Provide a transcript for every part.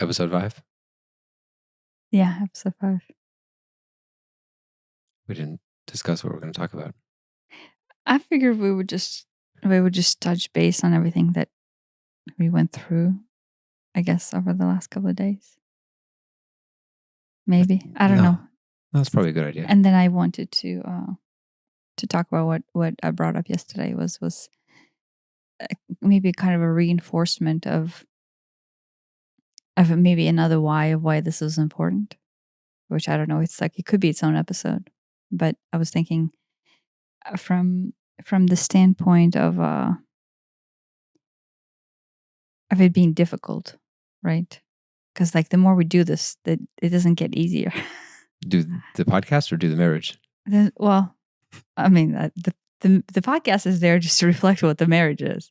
Episode 5? Yeah, episode 5. We didn't discuss what we're going to talk about. I figured we would just touch base on everything that we went through, I guess, over the last couple of days. Maybe. I don't know. That's probably a good idea. And then I wanted to talk about what I brought up yesterday was maybe kind of a reinforcement of maybe another why of why this is important, which I don't know. It's like it could be its own episode, but I was thinking from the standpoint of it being difficult, right? Because like the more we do this, that it doesn't get easier. Do the podcast or do the marriage? Well, I mean, the podcast is there just to reflect what the marriage is.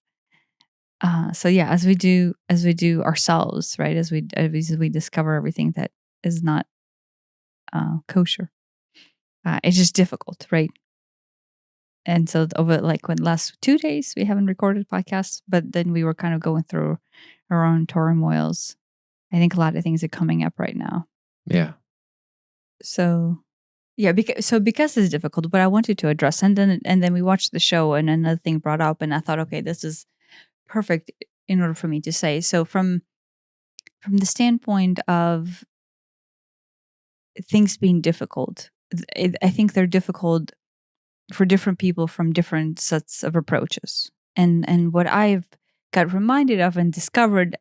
So yeah, as we do ourselves, right? As we discover everything that is not kosher, it's just difficult, right? And so over like when last 2 days we haven't recorded podcasts, but then we were kind of going through our own turmoils. I think a lot of things are coming up right now. Yeah. So yeah, because it's difficult, but I wanted to address, and then we watched the show, and another thing brought up, and I thought, okay, this is perfect in order for me to say. So from the standpoint of things being difficult, I think they're difficult for different people from different sets of approaches. And what I've got reminded of and discovered,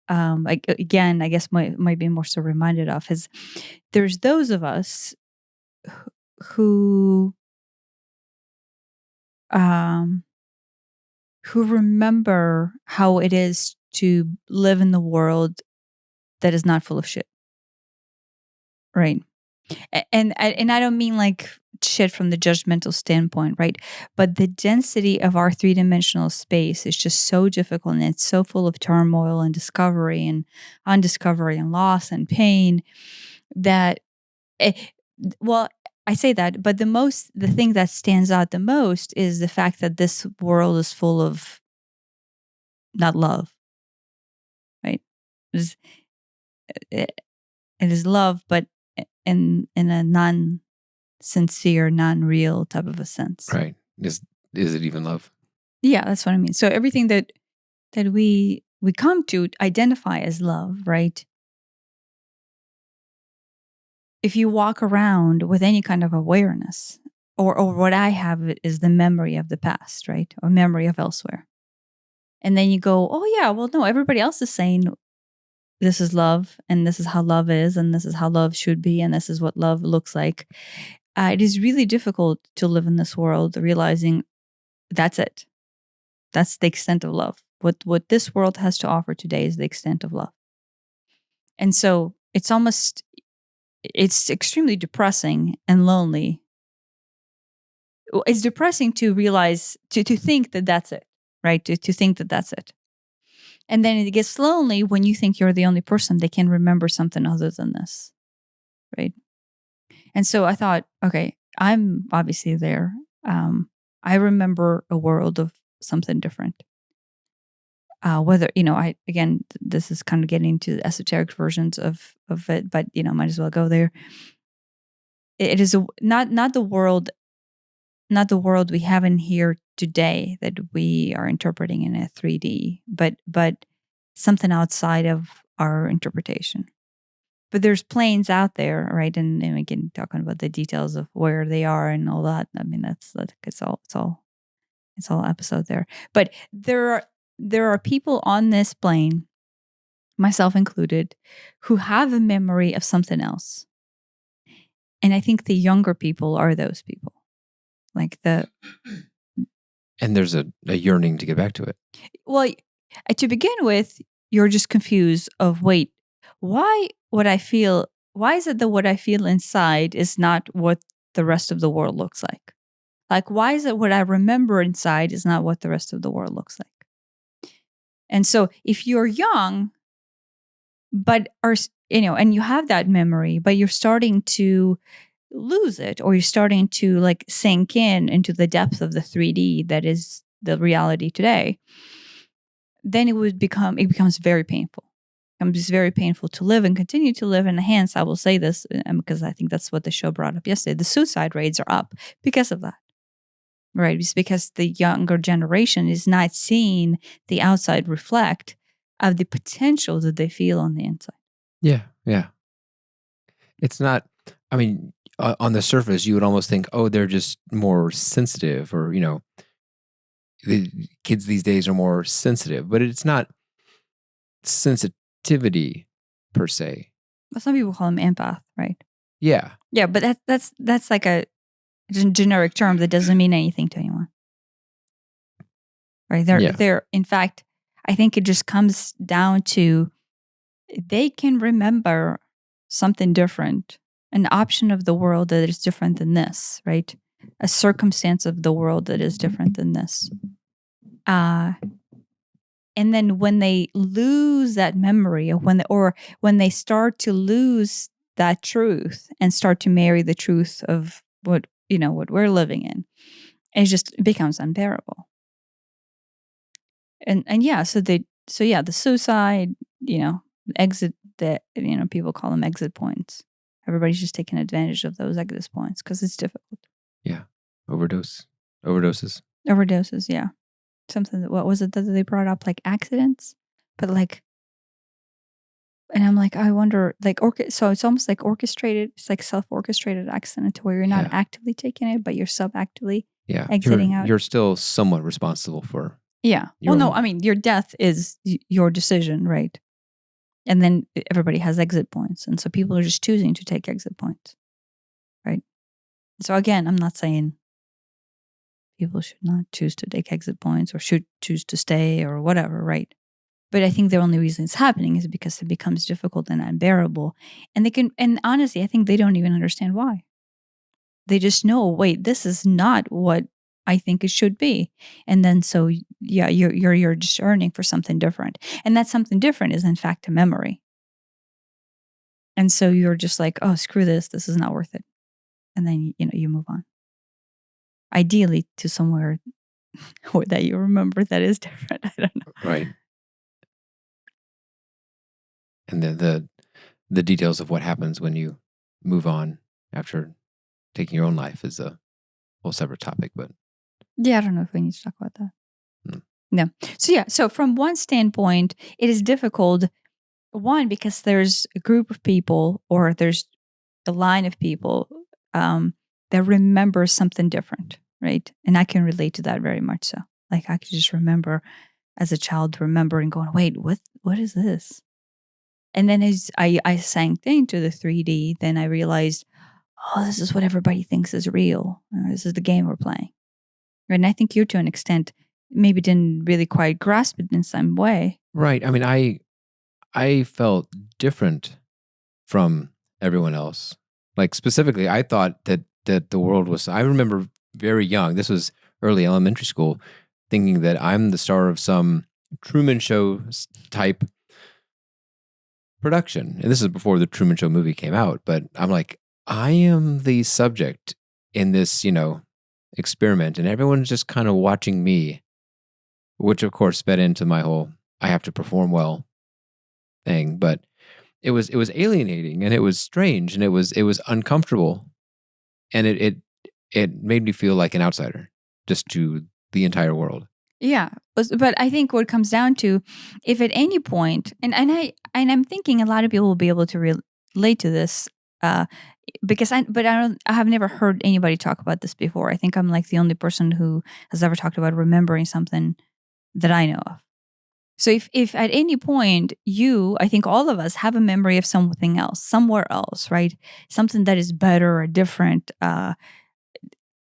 again, I guess might be more so reminded of, is there's those of us who remember how it is to live in the world that is not full of shit, right? And I don't mean like shit from the judgmental standpoint, right? But the density of our 3-dimensional space is just so difficult, and it's so full of turmoil and discovery and undiscovery and loss and pain that, well, I say that, but the thing that stands out the most is the fact that this world is full of not love, right? It is love, but in a non-sincere, non-real type of a sense. Right. Is it even love? Yeah, that's what I mean. So everything that we come to identify as love, right? If you walk around with any kind of awareness, or what I have is the memory of the past, right? Or memory of elsewhere. And then you go, oh yeah, well, no, everybody else is saying this is love, and this is how love is, and this is how love should be, and this is what love looks like. It is really difficult to live in this world realizing that's it. That's the extent of love. What this world has to offer today is the extent of love. And so it's extremely depressing and lonely. It's depressing to realize, to think that that's it, right? To think that that's it. And then it gets lonely when you think you're the only person that can remember something other than this, right? And so I thought, okay, I'm obviously there. I remember a world of something different. Whether, this is kind of getting into esoteric versions of it, but, might as well go there. It is not the world we have in here today that we are interpreting in a 3D, but something outside of our interpretation. But there's planes out there, right? And we can talk about the details of where they are and all that. I mean, it's all episode there. But there are people on this plane, myself included, who have a memory of something else. And I think the younger people are those people. And there's a yearning to get back to it. Well, to begin with, you're just confused of, wait, why is it that what I feel inside is not what the rest of the world looks like? Like, why is it what I remember inside is not what the rest of the world looks like? And so if you're young, but and you have that memory, but you're starting to lose it, or you're starting to like sink into the depth of the 3D that is the reality today, then it becomes very painful. becomes very painful to live and continue to live. And hence, I will say this because I think that's what the show brought up yesterday. The suicide rates are up because of that, right? It's because the younger generation is not seeing the outside reflect of the potential that they feel on the inside. Yeah. It's not, I mean, on the surface, you would almost think, oh, they're just more sensitive, or, the kids these days are more sensitive, but it's not sensitivity per se. Well, some people call them empath, right? Yeah. Yeah, but that's like a generic term that doesn't mean anything to anyone. Right? They're in fact, I think it just comes down to they can remember something different, an option of the world that is different than this, right? A circumstance of the world that is different than this. And then when they lose that memory, or when they start to lose that truth and start to marry the truth of what we're living in, it becomes unbearable. And the suicide, exit, that people call them exit points. Everybody's just taking advantage of those exit points because it's difficult. Yeah. Overdoses. Yeah. Something what was it that they brought up, like accidents, but like, and I'm like, I wonder, like, so it's almost like orchestrated. It's like self-orchestrated accident to where you're not actively taking it, but you're sub-actively exiting out. You're still somewhat responsible for. Yeah. Well, no, I mean, your death is your decision, right? And then everybody has exit points. And so people are just choosing to take exit points, right? So again, I'm not saying people should not choose to take exit points or should choose to stay or whatever, right? But I think the only reason it's happening is because it becomes difficult and unbearable. And honestly, I think they don't even understand why. They just know, wait, this is not what I think it should be. And then so, yeah, you're just yearning for something different. And that something different is in fact a memory. And so you're just like, oh, screw this. This is not worth it. And then, you move on. Ideally to somewhere that you remember that is different. I don't know. Right. And the details of what happens when you move on after taking your own life is a whole separate topic, but yeah, I don't know if we need to talk about that. No. So from one standpoint, it is difficult. One, because there's a group of people, or there's a line of people that remember something different, right? And I can relate to that very much so. Like I could just remember as a child remembering going, wait, what is this? And then as I sank into the 3D, then I realized, oh, this is what everybody thinks is real. This is the game we're playing. And I think you, to an extent, maybe didn't really quite grasp it in some way. Right. I mean, I felt different from everyone else. Like specifically, I thought that the world was, I remember very young, this was early elementary school, thinking that I'm the star of some Truman Show type production. And this is before the Truman Show movie came out. But I'm like, I am the subject in this, experiment, and everyone's just kind of watching me, which of course sped into my whole I have to perform well thing. But it was alienating, and it was strange, and it was uncomfortable, and it made me feel like an outsider just to the entire world. Yeah, but I think what it comes down to, if at any point, and I'm thinking a lot of people will be able to relate to this, because I have never heard anybody talk about this before. I think I'm like the only person who has ever talked about remembering something that I know of. So if at any point I think all of us have a memory of something else, somewhere else, right? Something that is better or different,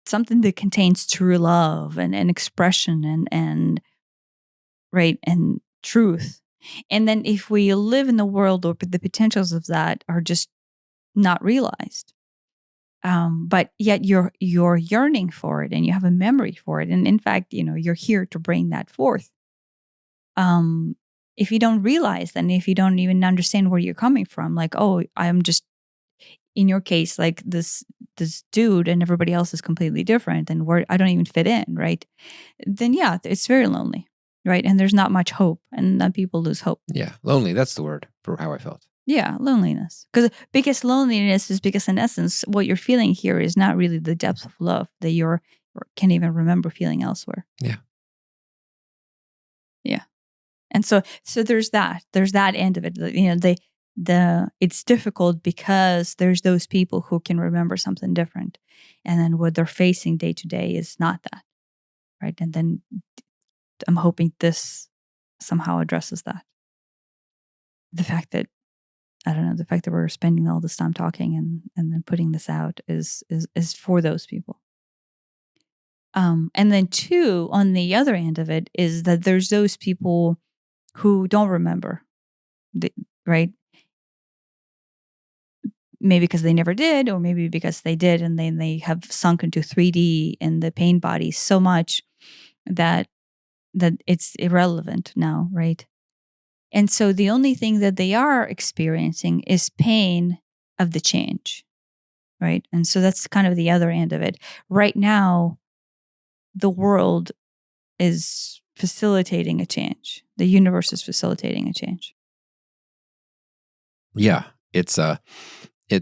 something that contains true love and expression and right, and truth. And then if we live in the world where the potentials of that are just not realized, but yet you're yearning for it and you have a memory for it, and in fact, you're here to bring that forth. If you don't realize, then if you don't even understand where you're coming from, like, oh, I'm just, in your case, like this dude, and everybody else is completely different, and I don't even fit in, right? Then yeah, it's very lonely, right? And there's not much hope, and then people lose hope. Yeah, lonely, that's the word. for how I felt. Yeah, loneliness. Because loneliness is because in essence, what you're feeling here is not really the depth of love that you can't even remember feeling elsewhere. Yeah. Yeah. And so there's that end of it. It's difficult because there's those people who can remember something different. And then what they're facing day to day is not that. Right. And then I'm hoping this somehow addresses that. The fact that, I don't know, the fact that we're spending all this time talking and then putting this out is for those people. And then two, on the other end of it is that there's those people who don't remember, right? Maybe because they never did, or maybe because they did and then they have sunk into 3D in the pain body so much that it's irrelevant now, right? And so the only thing that they are experiencing is pain of the change, right? And so that's kind of the other end of it. Right now, the world is facilitating a change. The universe is facilitating a change. Yeah. It's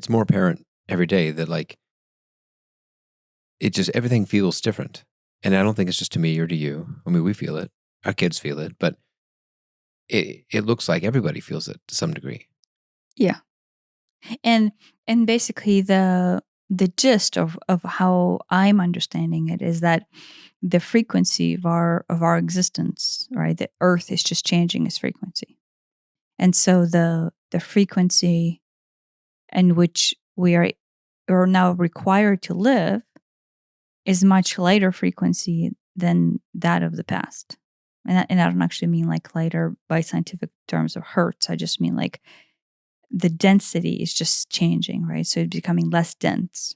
more apparent every day that like it just everything feels different. And I don't think it's just to me or to you. I mean, we feel it. Our kids feel it, but it looks like everybody feels it to some degree. Yeah. And basically the gist of how I'm understanding it is that the frequency of our existence, right? The earth is just changing its frequency. And so the frequency in which we are now required to live is much lighter frequency than that of the past. And I don't actually mean like lighter by scientific terms of hertz. I just mean like the density is just changing, right? So it's becoming less dense.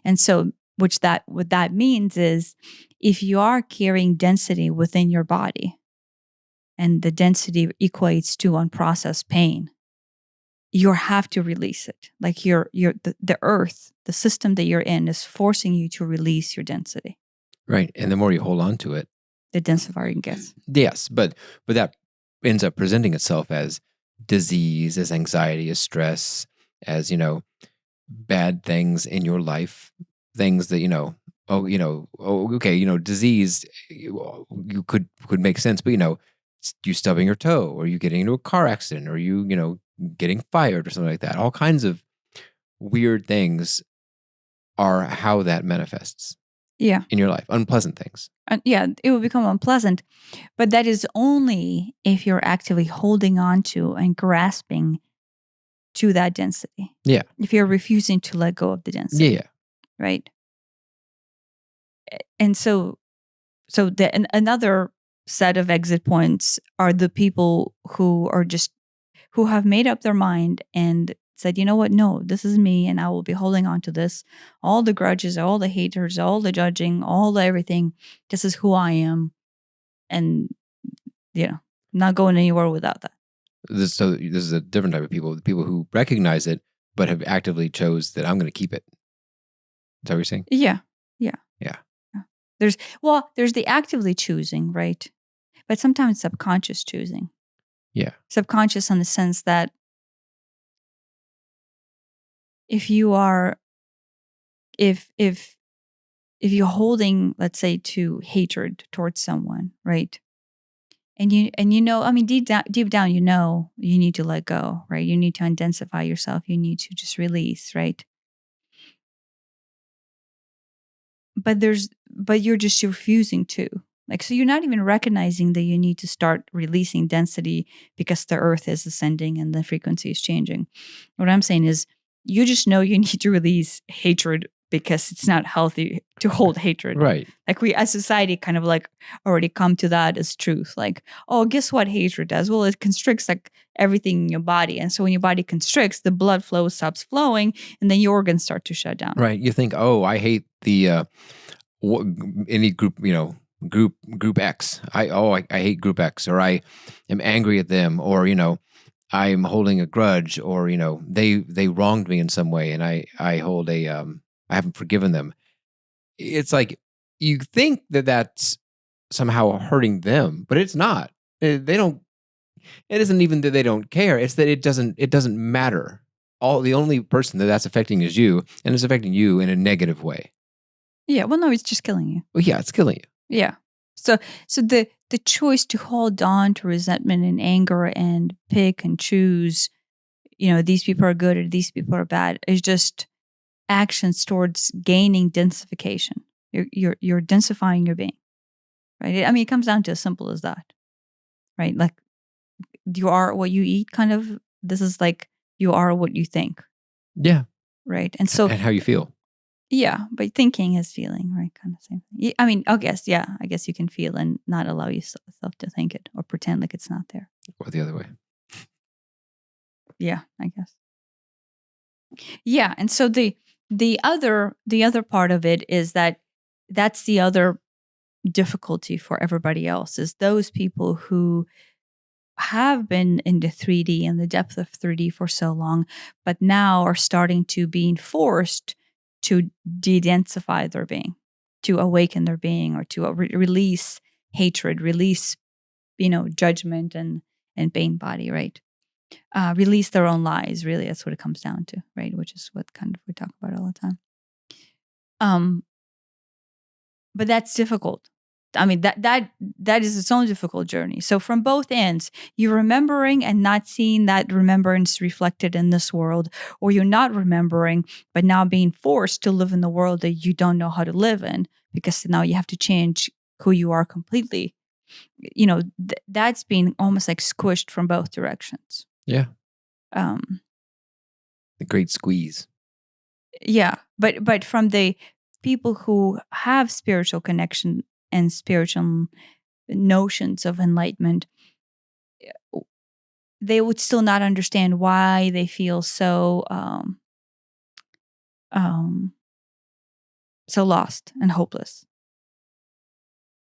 And so what that means is if you are carrying density within your body and the density equates to unprocessed pain, you have to release it. Like the earth, the system that you're in is forcing you to release your density. Right. And the more you hold on to it, the densifier it gets. Yes, but that ends up presenting itself as disease, as anxiety, as stress, as, bad things in your life, things that, disease, you could make sense, but, you stubbing your toe, or you getting into a car accident, or you getting fired or something like that. All kinds of weird things are how that manifests. Yeah. In your life, unpleasant things. Yeah, it will become unpleasant, but that is only if you're actively holding on to and grasping to that density. Yeah. If you're refusing to let go of the density. Yeah. Right. And so another set of exit points are the people who have made up their mind and said, you know what? No, this is me, and I will be holding on to this. All the grudges, all the haters, all the judging, all the everything. This is who I am, and not going anywhere without that. This is a different type of people. The people who recognize it but have actively chose that I'm going to keep it. Is that what you're saying? Yeah. There's the actively choosing, right? But sometimes subconscious choosing. Yeah. Subconscious in the sense that if you're holding, let's say, to hatred towards someone, right? And I mean, deep down, you need to let go, right? You need to undensify yourself. You need to just release, right? But you're just refusing to. Like, so you're not even recognizing that you need to start releasing density because the earth is ascending and the frequency is changing. What I'm saying is you just know you need to release hatred because it's not healthy to hold hatred. Right. Like we as society kind of like already come to that as truth. Like, oh, guess what hatred does? Well, it constricts like everything in your body. And so when your body constricts, the blood flow stops flowing and then your organs start to shut down. Right. You think, oh, I hate the any group, group X. I hate group X, or I am angry at them, or I'm holding a grudge, or they wronged me in some way, and I hold I haven't forgiven them. It's like you think that that's somehow hurting them, but it's not. They don't. It isn't even that they don't care. It's that it doesn't matter. The only person that's affecting is you, and it's affecting you in a negative way. Yeah. Well, no, it's just killing you. Well, yeah, it's killing you. Yeah. So the choice to hold on to resentment and anger and pick and choose, these people are good or these people are bad, is just actions towards gaining densification. You're densifying your being, right? I mean, it comes down to as simple as that, right? Like you are what you eat, kind of. This is like you are what you think, Yeah. right? And so, And how you feel. yeah, but thinking is feeling, right? Kind of same thing. I mean, I guess you can feel and not allow yourself to think it or pretend like it's not there. Or the other way. Yeah, I guess. Yeah, and so the other part of it is that's the other difficulty for everybody else, is those people who have been into 3D and the depth of 3D for so long, but now are starting to being forced to de-densify their being, to awaken their being, or to release hatred, release, judgment and pain body, right? Release their own lies. Really, that's what it comes down to, right? Which is what kind of we talk about all the time. But that's difficult. I mean, that is its own difficult journey. So from both ends, you're remembering and not seeing that remembrance reflected in this world, or you're not remembering, but now being forced to live in the world that you don't know how to live in, because now you have to change who you are completely. That's being almost like squished from both directions. Yeah. Um, the great squeeze. Yeah, but from the people who have spiritual connection and spiritual notions of enlightenment, they would still not understand why they feel so so lost and hopeless.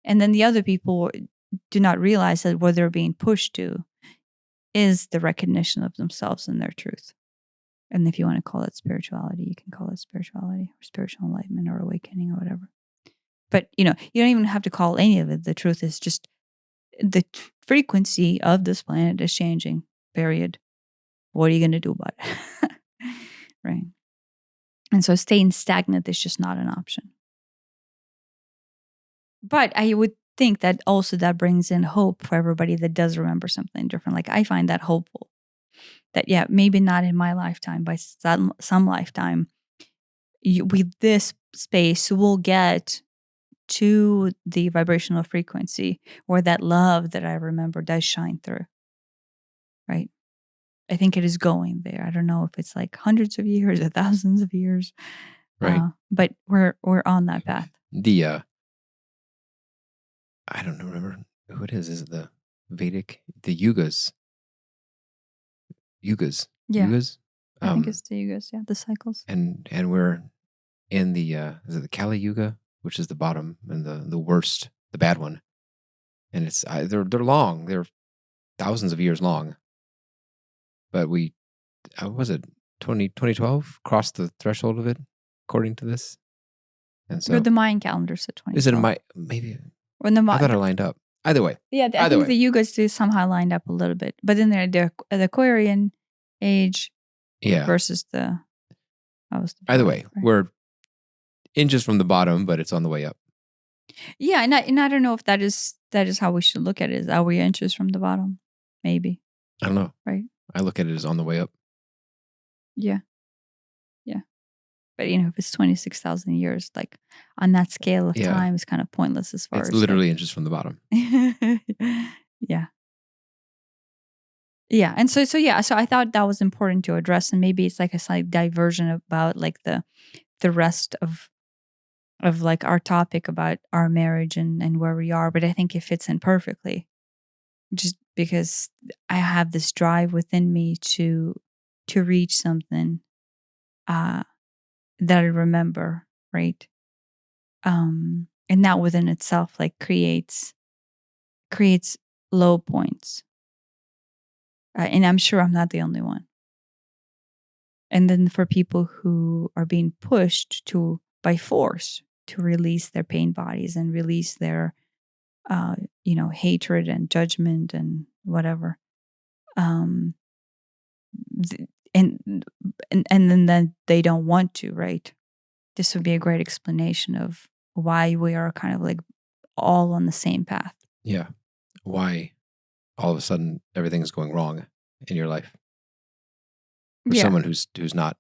And then the other people do not realize that what they're being pushed to is the recognition of themselves and their truth. And if you want to call it spirituality, you can call it spirituality or spiritual enlightenment or awakening or whatever. But, you don't even have to call any of it. The truth is just the frequency of this planet is changing, period. What are you going to do about it? Right. And so staying stagnant is just not an option. But I would think that also that brings in hope for everybody that does remember something different. Like I find that hopeful. That, yeah, maybe not in my lifetime, by some lifetime, with this space, we'll get to the vibrational frequency where that love that I remember does shine through. Right? I think it is going there. I don't know if it's like hundreds of years or thousands of years. Right. But we're on that path. I don't remember who it is. Is it the Vedic? The Yugas? Yeah. Yugas? I think it's the yugas, yeah, the cycles. And we're in the is it the Kali Yuga, which is the bottom and the worst, the bad one. And it's they're long. They're thousands of years long. But we was it 2012 crossed the threshold of it, according to this. And so the Mayan calendar said 2012. Is it maybe? When the I thought it lined up. Either way. Yeah, I think the yugas do somehow lined up a little bit. But then the Aquarian age versus the... Either way, we're inches from the bottom, but it's on the way up. Yeah, and I don't know if that is how we should look at it. Are we inches from the bottom? Maybe. I don't know. Right. I look at it as on the way up. Yeah. Yeah. But if it's 26,000 years, like on that scale of time, it's kind of pointless as far as... It's literally inches from the bottom. Yeah. Yeah. And so I thought that was important to address, and maybe it's like a slight diversion about like the rest of like our topic about our marriage and where we are, but I think it fits in perfectly, just because I have this drive within me to reach something that I remember, right? And that within itself like creates low points. And I'm sure I'm not the only one. And then for people who are being pushed to by force to release their pain bodies and release their hatred and judgment and whatever, um, th- and and then they don't want to, right? This would be a great explanation of why we are kind of like all on the same path. Yeah. Why all of a sudden everything's going wrong in your life for Yeah, someone who's not,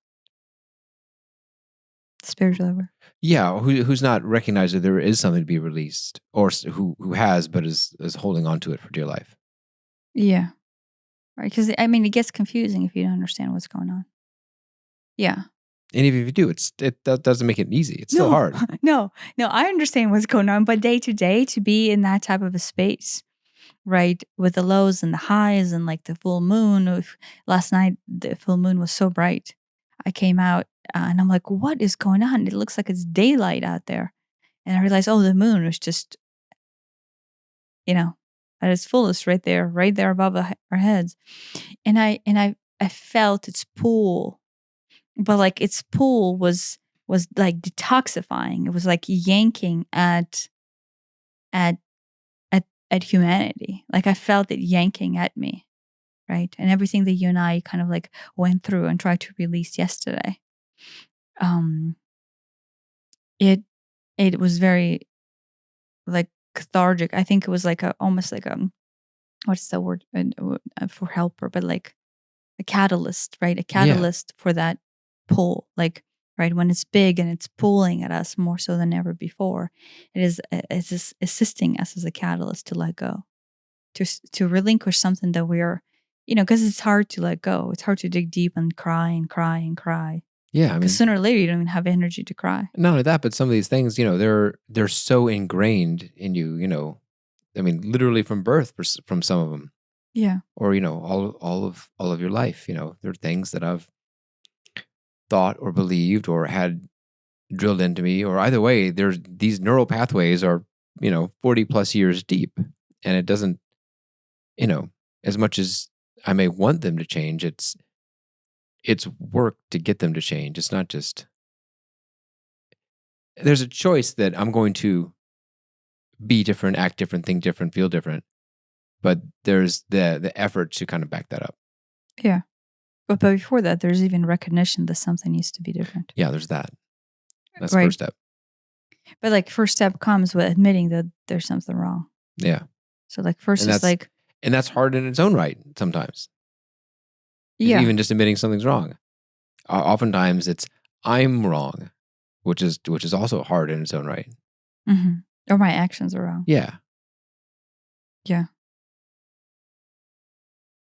spiritual over. yeah, who's not recognized that there is something to be released, or who has but is holding on to it for dear life. Yeah, right. Because I mean, it gets confusing if you don't understand what's going on. Yeah. And even if you do, that doesn't make it easy. It's still No, hard. no, no. I understand what's going on, but day to day, to be in that type of a space, right, with the lows and the highs, and like the full moon. Last night, the full moon was so bright. I came out and I'm like, "What is going on? It looks like it's daylight out there." And I realized, oh, the moon was just, you know, at its fullest, right there above our heads. And I felt its pull, but like its pull was like detoxifying. It was like yanking at at humanity. Like I felt it yanking at me, right? And everything that you and I kind of like went through and tried to release yesterday. Um it it was very like cathartic. I think it was like a almost like a, what's the word for helper, but like a catalyst, right? A Yeah. catalyst for that pull, like, right, when it's big and it's pulling at us more so than ever before, it's just assisting us as a catalyst to let go, to relinquish something that we're, because it's hard to let go. It's hard to dig deep and cry and cry and cry, Yeah. I because mean, sooner or later you don't even have energy to cry. not only that, but some of these things, they're so ingrained in you. I mean, literally from birth, from some of them, Yeah. or all of your life. There are things that I've thought or believed or had drilled into me, or either way, there's these neural pathways are 40 plus years deep, and it doesn't, you know, as much as I may want them to change, it's work to get them to change. It's not just there's a choice that I'm going to be different, act different, think different, feel different, but there's the effort to kind of back that up. Yeah. But before that, there's even recognition that something needs to be different. Yeah, there's that. That's the Right. first step. But like first step comes with admitting that there's something wrong. Yeah. So like first And is like, that's hard in its own right sometimes. yeah. Even just admitting something's wrong. Oftentimes it's I'm wrong, which is also hard in its own right. Mm-hmm. Or my actions are wrong. Yeah. Yeah.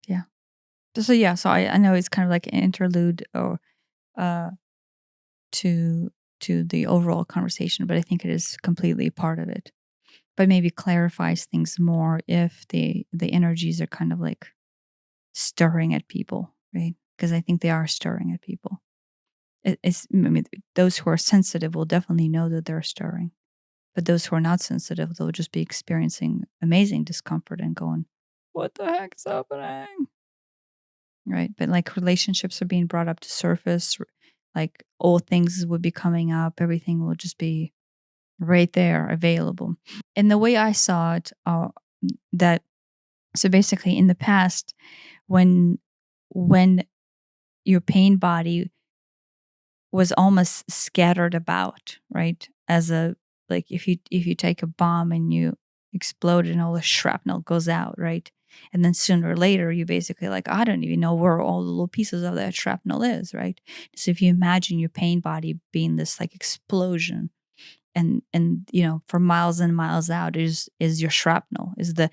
Yeah. So I know it's kind of like an interlude or uh to the overall conversation, but I think it is completely part of it. But maybe clarifies things more if the energies are kind of like stirring at people, right? Because I think they are stirring at people. I mean, those who are sensitive will definitely know that they're stirring, but those who are not sensitive, they'll just be experiencing amazing discomfort and going, "What the heck's happening?" Right? But like relationships are being brought up to surface, like old things would be coming up. Everything will just be right there, available. And the way I saw it, that so basically in the past, when when your pain body was almost scattered about, right? As a, like if you take a bomb and you explode and all the shrapnel goes out, right? And then sooner or later you basically like, I don't even know where all the little pieces of that shrapnel is, right? So if you imagine your pain body being this like explosion, and for miles and miles out is your shrapnel, is the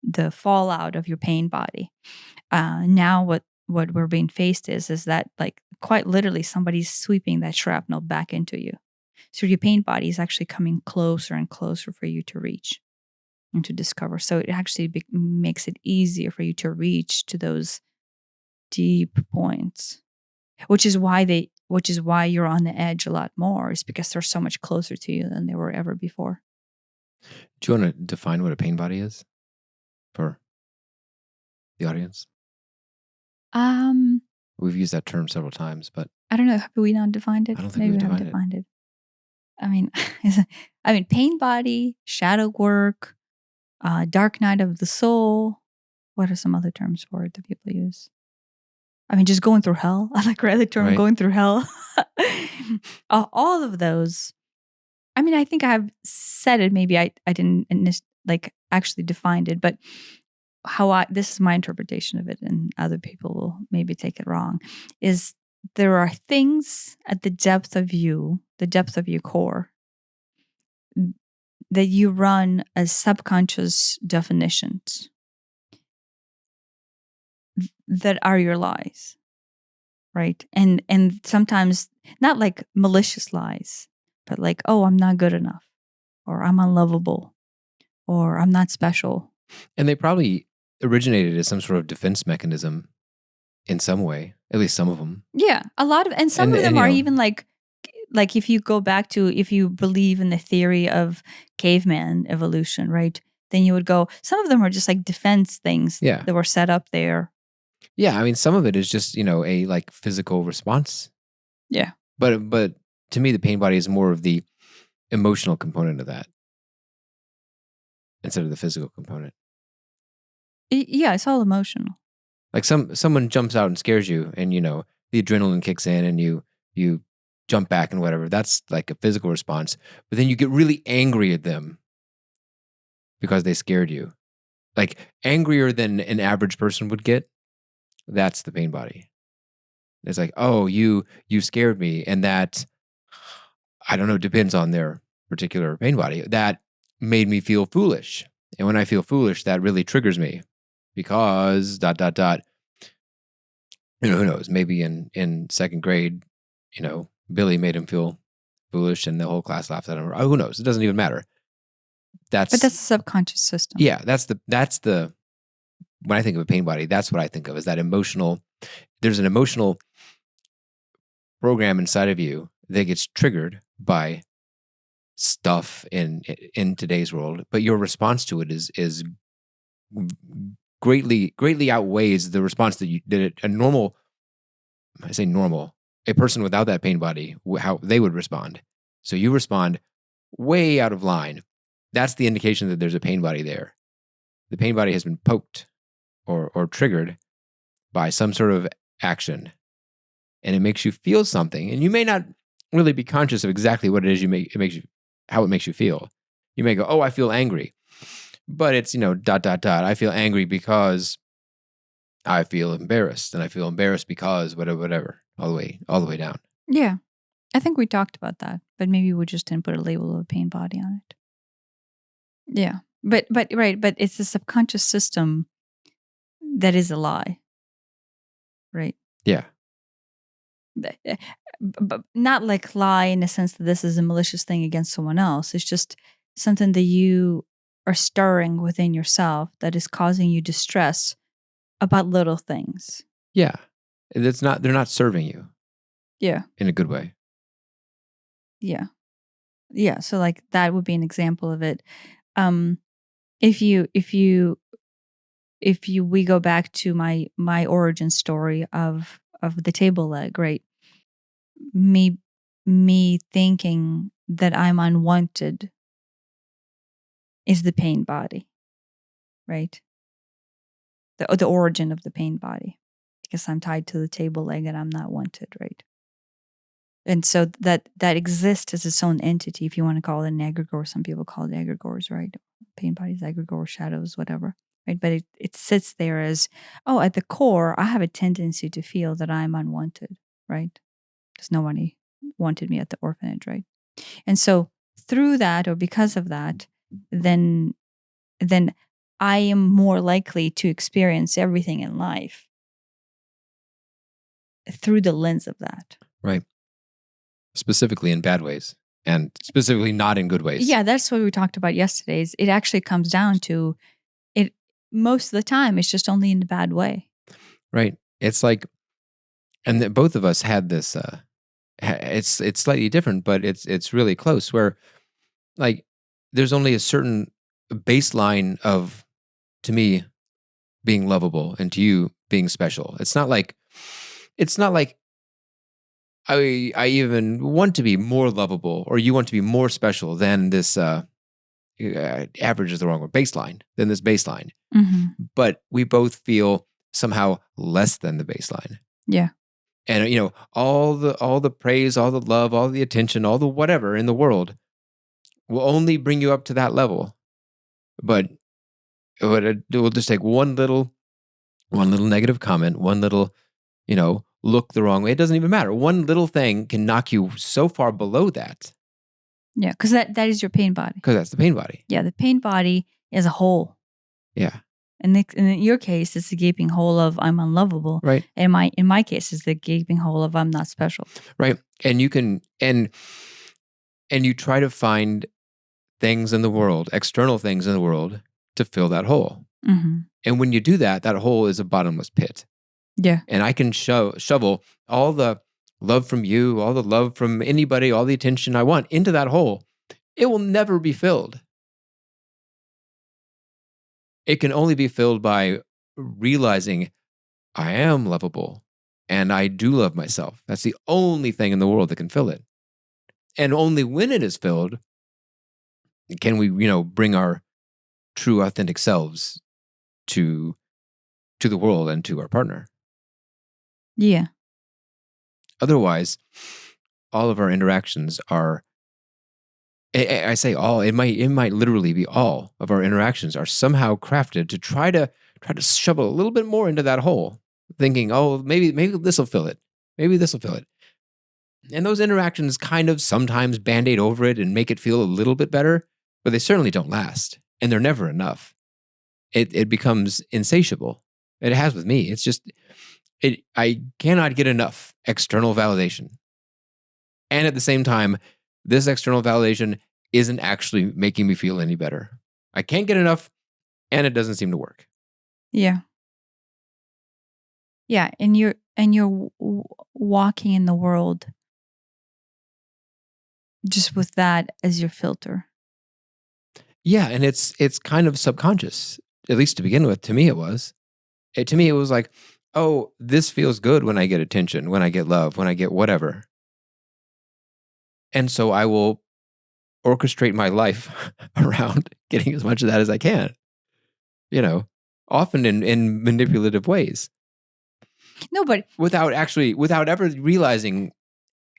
the fallout of your pain body. Now what we're being faced is that like quite literally somebody's sweeping that shrapnel back into you. So your pain body is actually coming closer and closer for you to reach and to discover. So it actually makes it easier for you to reach to those deep points, which is why you're on the edge a lot more, is because they're so much closer to you than they were ever before. Do you want to define what a pain body is for the audience? Um, We've used that term several times, but I don't know. Have we not defined it? I don't think Maybe we've we haven't defined it. defined it. I mean, pain body, shadow work, dark night of the soul. what are some other terms for it that people use? I mean, just going through hell. I like the term Right. going through hell. All of those. I mean, I think I've said it. Maybe I didn't actually defined it, but this is my interpretation of it, and other people will maybe take it wrong, is there are things at the depth of your core, that you run as subconscious definitions that are your lies, right? And sometimes not like malicious lies, but like, oh, I'm not good enough, or I'm unlovable, or I'm not special. And they probably originated as some sort of defense mechanism in some way, at least some of them. Yeah, a lot of, and some of them are even like if you go back to, if you believe in the theory of caveman evolution, right? Then you would go, some of them are just like defense things that were set up there. Yeah, I mean, some of it is just, a like physical response. Yeah. But to me, the pain body is more of the emotional component of that instead of the physical component. Yeah, it's all emotional. Like someone jumps out and scares you, and the adrenaline kicks in, and you jump back and whatever. That's like a physical response. But then you get really angry at them because they scared you, like angrier than an average person would get. That's the pain body. It's like, oh, you scared me, and that, I don't know, depends on their particular pain body. That made me feel foolish, and when I feel foolish, that really triggers me because ... Who knows? Maybe in second grade, Billy made him feel foolish, and the whole class laughed at him. Oh, who knows? It doesn't even matter. But that's the subconscious system. Yeah, that's the. When I think of a pain body, that's what I think of, is that emotional. There's an emotional program inside of you that gets triggered by stuff in today's world, but your response to it is greatly outweighs the response that a normal. I say normal. A person without that pain body, how they would respond. So you respond way out of line. That's the indication that there's a pain body there. The pain body has been poked or triggered by some sort of action, and it makes you feel something. And you may not really be conscious of exactly what it is how it makes you feel. You may go, "Oh, I feel angry," but it's I feel angry because I feel embarrassed, and I feel embarrassed because whatever, all the way down. Yeah, I think we talked about that, but maybe we just didn't put a label of a pain body on it. Yeah, but right, but it's the subconscious system that is a lie, right? Yeah. But not like lie in the sense that this is a malicious thing against someone else. It's just something that you are stirring within yourself that is causing you distress about little things. Yeah. They're not serving you. Yeah. In a good way. Yeah. Yeah. So like that would be an example of it. If we go back to my origin story of the table leg, right? Me thinking that I'm unwanted is the pain body, right? The origin of the pain body, because I'm tied to the table leg and I'm not wanted, right? And so that exists as its own entity, if you want to call it an egregore. Some people call it egregores, right? Pain bodies, egregore, shadows, whatever, right? But it sits there as, oh, at the core, I have a tendency to feel that I'm unwanted, right? Because nobody wanted me at the orphanage, right? And so through that, or because of that, then I am more likely to experience everything in life through the lens of that. Right. Specifically in bad ways, and specifically not in good ways. Yeah, that's what we talked about yesterday. It actually comes down to it. Most of the time, it's just only in a bad way. Right. It's like, and both of us had this. It's slightly different, but it's really close. Where, like, there's only a certain baseline of, to me, being lovable, and to you being special. It's not like I even want to be more lovable, or you want to be more special than this average is the wrong word, baseline, than this baseline. Mm-hmm. But we both feel somehow less than the baseline. Yeah. And all the praise, all the love, all the attention, all the whatever in the world will only bring you up to that level. But it will just take one little negative comment, one little, look the wrong way. It doesn't even matter. One little thing can knock you so far below that. Yeah, because that is your pain body. Because that's the pain body. Yeah, the pain body is a hole. Yeah. And in your case, it's the gaping hole of I'm unlovable. Right. And in my case, it's the gaping hole of I'm not special. Right. And you can and you try to find things in the world, external things in the world, to fill that hole. Mm-hmm. And when you do that, that hole is a bottomless pit. Yeah. And I can shovel all the love from you, all the love from anybody, all the attention I want into that hole. It will never be filled. It can only be filled by realizing I am lovable and I do love myself. That's the only thing in the world that can fill it. And only when it is filled can we, bring our true, authentic selves to the world and to our partner. Yeah. Otherwise, all of our interactions are, I say all, it might literally be all of our interactions are somehow crafted to try to shovel a little bit more into that hole, thinking, oh, maybe this will fill it. Maybe this will fill it. And those interactions kind of sometimes band-aid over it and make it feel a little bit better, but they certainly don't last. And they're never enough. It becomes insatiable. It has with me. It's just, I cannot get enough external validation. And at the same time, this external validation isn't actually making me feel any better. I can't get enough, and it doesn't seem to work. Yeah. Yeah, and you're walking in the world just with that as your filter. Yeah, and it's kind of subconscious, at least to begin with. To me, it was. To me, it was like, oh, this feels good when I get attention, when I get love, when I get whatever. And so I will orchestrate my life around getting as much of that as I can, often in manipulative ways. No, but without ever realizing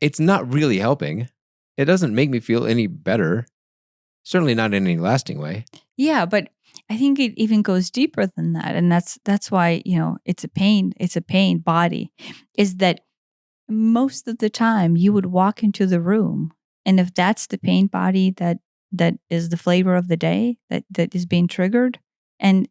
it's not really helping. It doesn't make me feel any better. Certainly not in any lasting way. Yeah, but I think it even goes deeper than that. And that's why, it's a pain body, is that most of the time you would walk into the room, and if that's the pain body that is the flavor of the day that is being triggered, and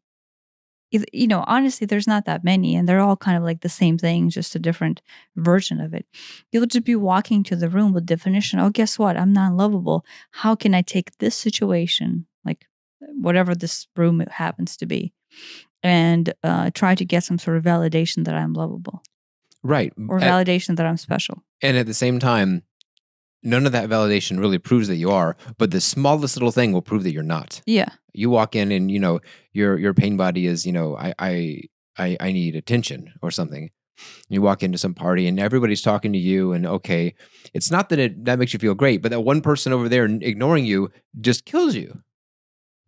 honestly, there's not that many, and they're all kind of like the same thing, just a different version of it. You'll just be walking to the room with definition. Oh, guess what? I'm not lovable. How can I take this situation, like whatever this room happens to be, and try to get some sort of validation that I'm lovable, right? Or validation that I'm special. And at the same time, none of that validation really proves that you are, but the smallest little thing will prove that you're not. Yeah. You walk in and, your pain body is, I need attention or something. You walk into some party and everybody's talking to you, and okay, it's not that that makes you feel great, but that one person over there ignoring you just kills you.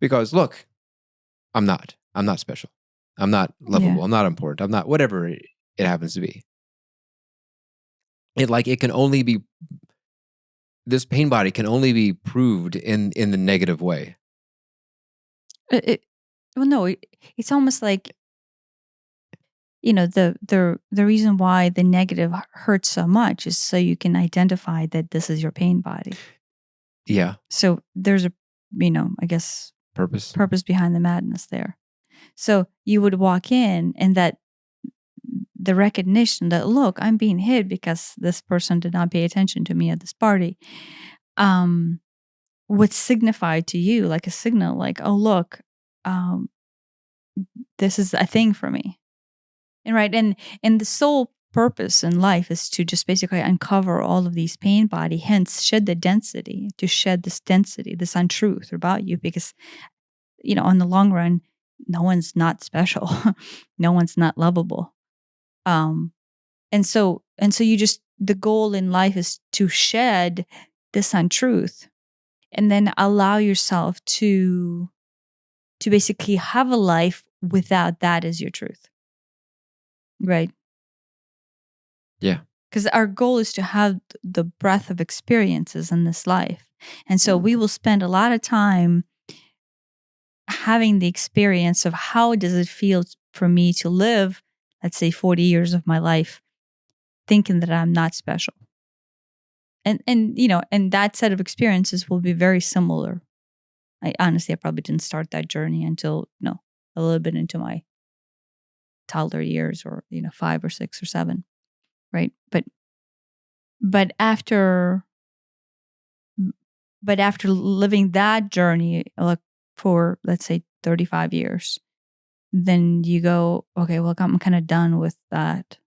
Because look, I'm not special. I'm not lovable. Yeah. I'm not important. I'm not whatever it happens to be. It can only be, this pain body can only be proved in the negative way. It's almost like, the reason why the negative hurts so much is so you can identify that this is your pain body. Yeah. So there's a, I guess, purpose behind the madness there. So you would walk in, and that the recognition that, look, I'm being hit because this person did not pay attention to me at this party, would signify to you, like a signal, like, oh, look, this is a thing for me. And right. And the sole purpose in life is to just basically uncover all of these pain body, hence shed the density, to shed this density, this untruth about you, because, on the long run, no one's not special. No one's not lovable. And so you just, the goal in life is to shed this untruth and then allow yourself to basically have a life without that as your truth. Right? Yeah. Because our goal is to have the breadth of experiences in this life. And so we will spend a lot of time having the experience of how does it feel for me to live, let's say 40 years of my life, thinking that I'm not special. And that set of experiences will be very similar. I probably didn't start that journey until a little bit into my toddler years, or 5 or 6 or 7, right? But after living that journey, like for, let's say, 35 years, then you go, okay, well, I'm kind of done with that,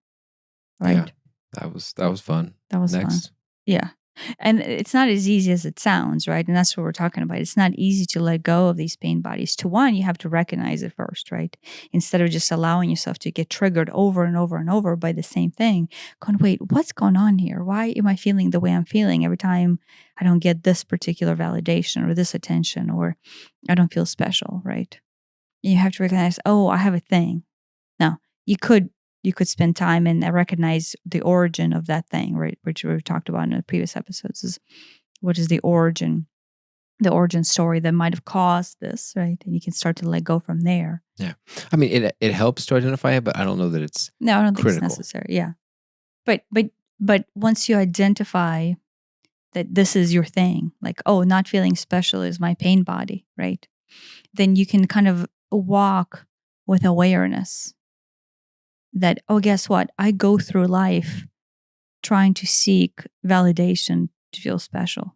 right? Yeah. That was fun. That was fun. Next. Yeah. And it's not as easy as it sounds, right? And that's what we're talking about. It's not easy to let go of these pain bodies. To one, you have to recognize it first, right? Instead of just allowing yourself to get triggered over and over and over by the same thing. Going, wait, what's going on here? Why am I feeling the way I'm feeling every time I don't get this particular validation or this attention, or I don't feel special, right? And you have to recognize, oh, I have a thing. Now, you could spend time and recognize the origin of that thing, right? Which we've talked about in the previous episodes, is what is the origin story that might have caused this, right? And you can start to let go from there. Yeah. I mean, it helps to identify it, but I don't know that it's No, I don't critical. think it's necessary. Yeah. But once you identify that this is your thing, like, oh, not feeling special is my pain body, right? Then you can kind of walk with awareness that, oh, guess what? I go through life trying to seek validation to feel special.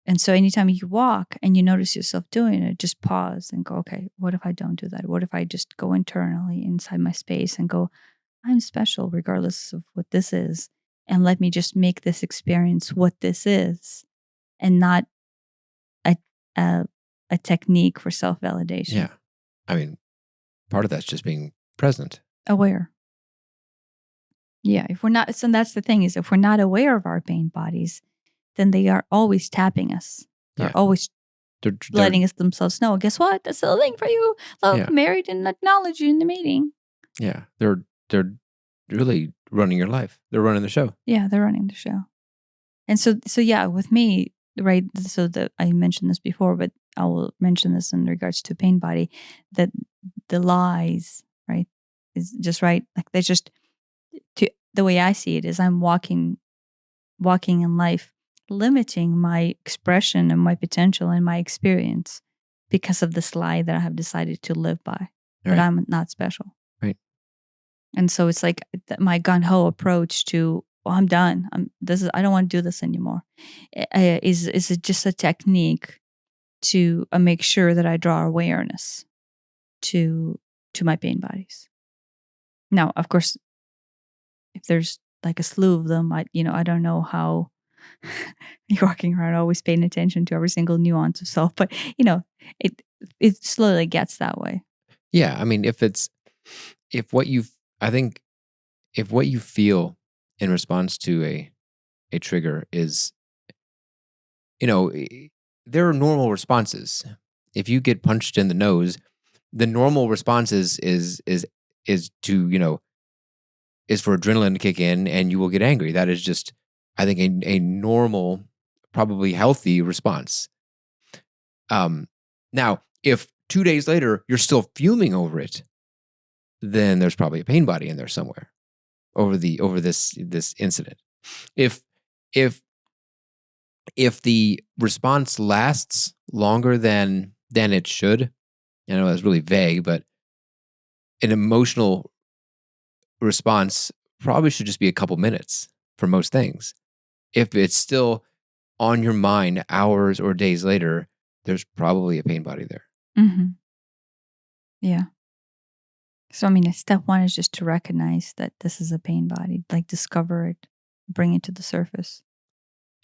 And so anytime you walk and you notice yourself doing it, just pause and go, okay, what if I don't do that? What if I just go internally inside my space and go, I'm special regardless of what this is. And let me just make this experience what this is, and not a technique for self-validation. Yeah. I mean, part of that's just being present. Aware. Yeah, if we're not, so that's the thing, is if we're not aware of our pain bodies, then they are always tapping us. They're always They're letting us themselves know, guess what? That's the thing for you. Love, married, and acknowledge you in the meeting. Yeah. They're really running your life. They're running the show. Yeah, they're running the show. And so yeah, with me, right, so that I mentioned this before, but I will mention this in regards to pain body, that the lies, right, is just right. Like, they just, the way I see it is, I'm walking in life, limiting my expression and my potential and my experience because of this lie that I have decided to live by, that I'm not special. Right. And so it's like my gung-ho approach to, well, I'm done. I don't want to do this anymore. Is just a technique to make sure that I draw awareness to my pain bodies. Now, of course, if there's like a slew of them, I don't know how you're walking around always paying attention to every single nuance of self, but it slowly gets that way. Yeah. I mean, if what you feel in response to a trigger is, there are normal responses. If you get punched in the nose, the normal response is to, is for adrenaline to kick in and you will get angry. That is just, I think, a normal, probably healthy response. Now, if 2 days later you're still fuming over it, then there's probably a pain body in there somewhere over this incident. If the response lasts longer than it should, I know that's really vague, but an emotional response probably should just be a couple minutes for most things. If it's still on your mind hours or days later, there's probably a pain body there. Mm-hmm. Yeah. So, I mean, step one is just to recognize that this is a pain body, like discover it, bring it to the surface.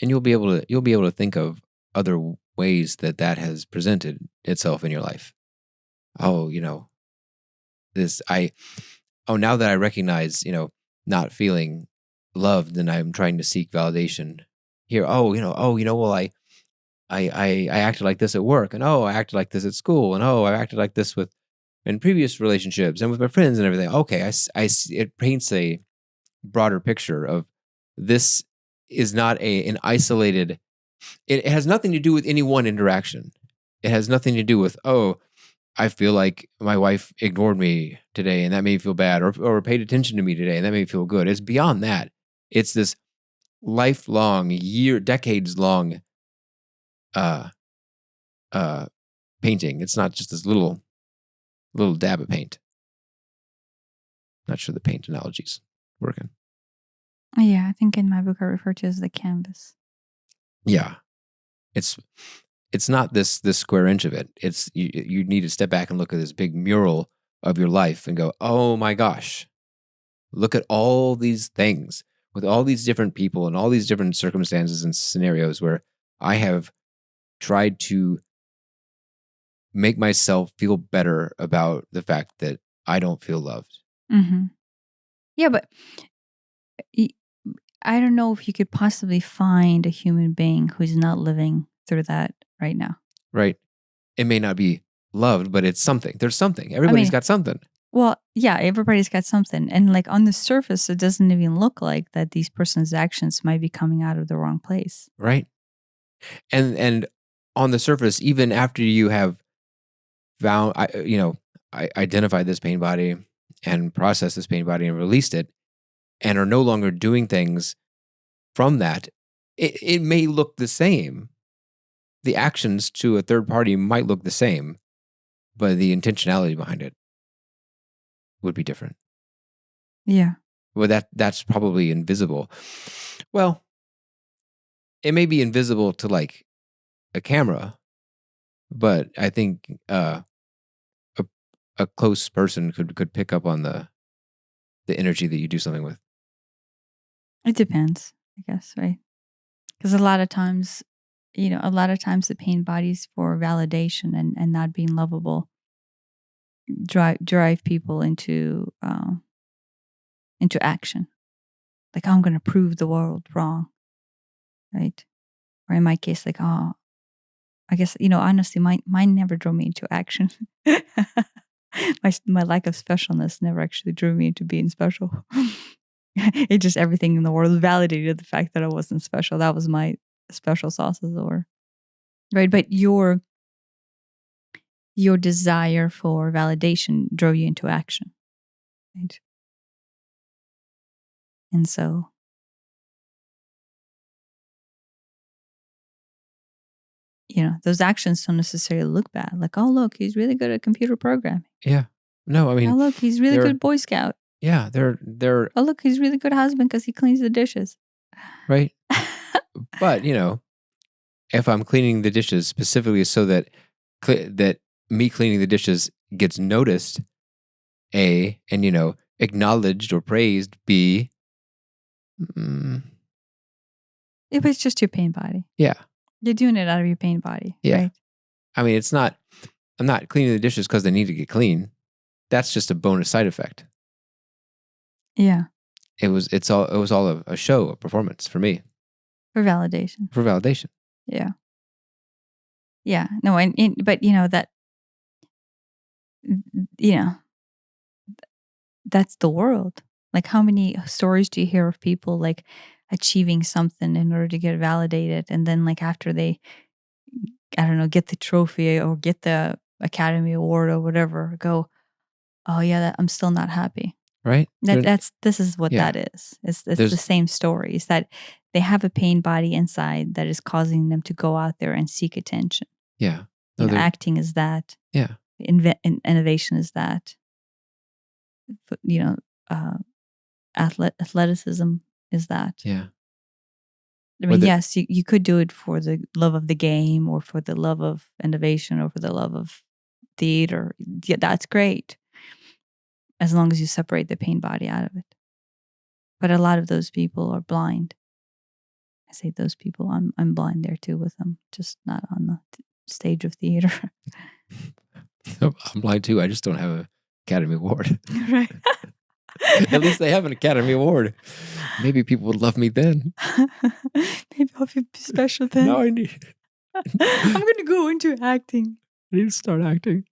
And you'll be able to think of other ways that has presented itself in your life. Oh, now that I recognize, not feeling loved and I'm trying to seek validation here. Well, I acted like this at work, and oh, I acted like this at school, and oh, I acted like this in previous relationships and with my friends and everything. Okay, it paints a broader picture of this is not an isolated. It has nothing to do with any one interaction. It has nothing to do with, oh, I feel like my wife ignored me today and that made me feel bad, or paid attention to me today and that made me feel good. It's beyond that. It's this lifelong, decades long uh, painting. It's not just this little dab of paint. Not sure the paint analogy's working. Yeah, I think in my book I refer to it as the canvas. Yeah. It's not this square inch of it. It's you need to step back and look at this big mural of your life and go, oh my gosh, look at all these things with all these different people and all these different circumstances and scenarios where I have tried to make myself feel better about the fact that I don't feel loved. Mm-hmm. Yeah, but I don't know if you could possibly find a human being who's not living through that right now. Right. It may not be loved, but it's something. There's something. Everybody's got something. Well, yeah, everybody's got something. And like on the surface, it doesn't even look like that these person's actions might be coming out of the wrong place. Right. And on the surface, even after you have found, identified this pain body and processed this pain body and released it and are no longer doing things from that, it may look the same. The actions to a third party might look the same, but the intentionality behind it would be different. Yeah. Well, that's probably invisible. Well, it may be invisible to like a camera, but I think a close person could pick up on the energy that you do something with. It depends, I guess, right? Because a lot of times the pain bodies for validation and not being lovable drive people into action. Like, I'm going to prove the world wrong, right? Or in my case, like, oh, I guess, honestly, mine never drove me into action. my lack of specialness never actually drew me into being special. It just, everything in the world validated the fact that I wasn't special. That was my special sauces, or right. But your desire for validation drove you into action, right? And so, those actions don't necessarily look bad. Like, oh, look, he's really good at computer programming. Yeah. No, I mean, oh, look, he's really good Boy Scout. Yeah, they're. Oh, look, he's really good husband because he cleans the dishes. Right. But if I'm cleaning the dishes specifically so that me cleaning the dishes gets noticed, A, and acknowledged or praised, B. If it's just your pain body. Yeah. You're doing it out of your pain body. Yeah. Right? I mean, I'm not cleaning the dishes because they need to get clean. That's just a bonus side effect. Yeah. It was all a show, a performance for me. For validation. Yeah. Yeah. No, but that, that's the world. Like, how many stories do you hear of people like achieving something in order to get validated, and then like after they, I don't know, get the trophy or get the Academy Award or whatever, go, oh yeah, I'm still not happy. Right. This is what that is. It's the same story. Is that they have a pain body inside that is causing them to go out there and seek attention. Yeah. Acting is that. Yeah. Innovation is that. Athleticism is that. Yeah. I mean, yes, you could do it for the love of the game, or for the love of innovation, or for the love of theater. Yeah, that's great, as long as you separate the pain body out of it. But a lot of those people are blind. I say those people. I'm blind there too with them, just not on the stage of theater. I'm blind too. I just don't have an Academy Award. Right. At least they have an Academy Award. Maybe people would love me then. Maybe I'll be special then. No, I need. I'm gonna go into acting. I need to start acting.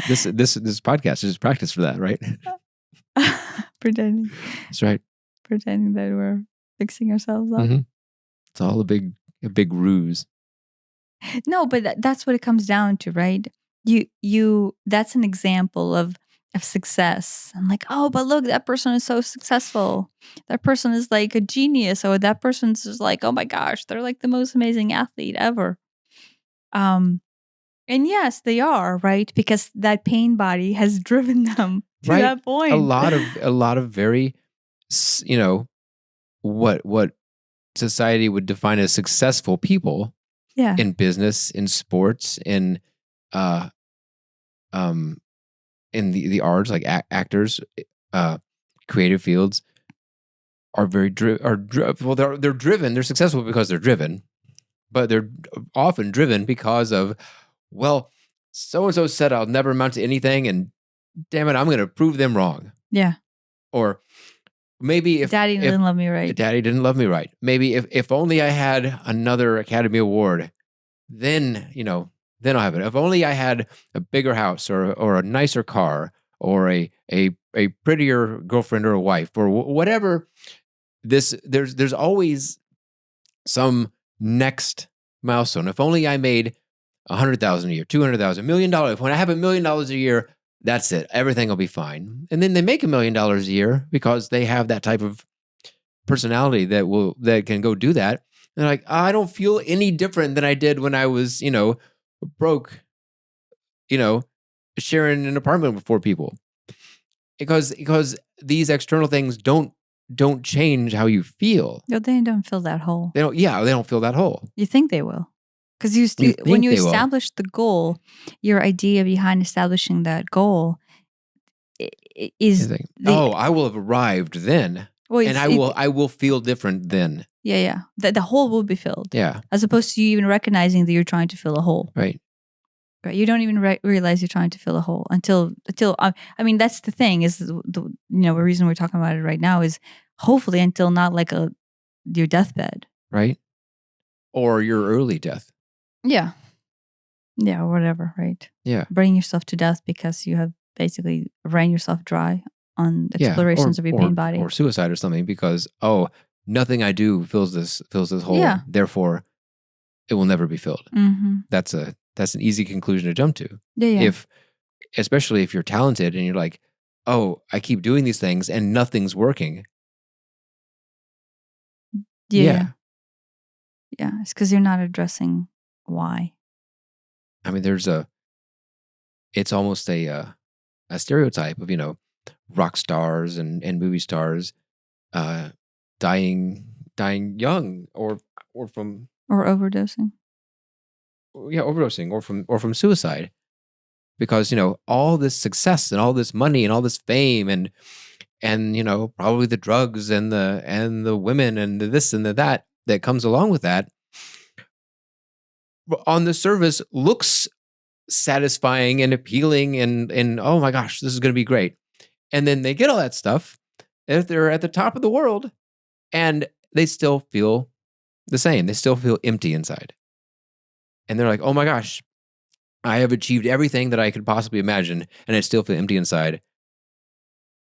This podcast is practice for that, right? Pretending. That's right. Pretending that we're fixing ourselves up. Mm-hmm. It's all a big ruse. No, but that's what it comes down to, right? You that's an example of success. I'm like, oh, but look, that person is so successful. That person is like a genius, or that person's just like, oh my gosh, they're like the most amazing athlete ever. And yes, they are, right? Because that pain body has driven them to Right. that point. A lot of very, what society would define as successful people. Yeah. In business, in sports, in the arts, like actors, creative fields, are very they're driven. They're successful because they're driven, but they're often driven because of, well, so and so said I'll never amount to anything, and damn it, I'm going to prove them wrong. Yeah. Or maybe if Daddy didn't love me right. Daddy didn't love me right. Maybe if only I had another Academy Award, then then I'll have it. If only I had a bigger house or a nicer car or a prettier girlfriend or a wife or whatever. There's always some next milestone. If only I made $100,000 a year, $200,000, $1 million. When I have $1 million a year, that's it. Everything will be fine. And then they make $1 million a year because they have that type of personality that can go do that. And they're like, I don't feel any different than I did when I was, broke, sharing an apartment with 4 people. Because these external things don't change how you feel. No, they don't fill that hole. They don't fill that hole. You think they will. Because when you establish the goal, your idea behind establishing that goal is I will have arrived then. Well, and I will feel different then. Yeah. The hole will be filled. Yeah. As opposed to you even recognizing that you're trying to fill a hole. Right. You don't even realize you're trying to fill a hole until I mean, that's the thing is the reason we're talking about it right now is hopefully until not like your deathbed. Right. Or your early death. Yeah. Yeah, or whatever, right? Yeah. Burning yourself to death because you have basically ran yourself dry on explorations of your pain body. Or suicide or something because, nothing I do fills this hole. Yeah. Therefore, it will never be filled. Mm-hmm. That's an easy conclusion to jump to. Yeah. Especially if you're talented and you're like, oh, I keep doing these things and nothing's working. Yeah. Yeah, it's because you're not addressing why. I mean, it's almost a stereotype of, rock stars and movie stars dying young or overdosing. Yeah, overdosing or from suicide. Because, all this success and all this money and all this fame and probably the drugs and the women and the this and the that comes along with that, on the surface looks satisfying and appealing and oh my gosh, this is going to be great. And then they get all that stuff if they're at the top of the world and they still feel the same. They still feel empty inside. And they're like, oh my gosh, I have achieved everything that I could possibly imagine and I still feel empty inside.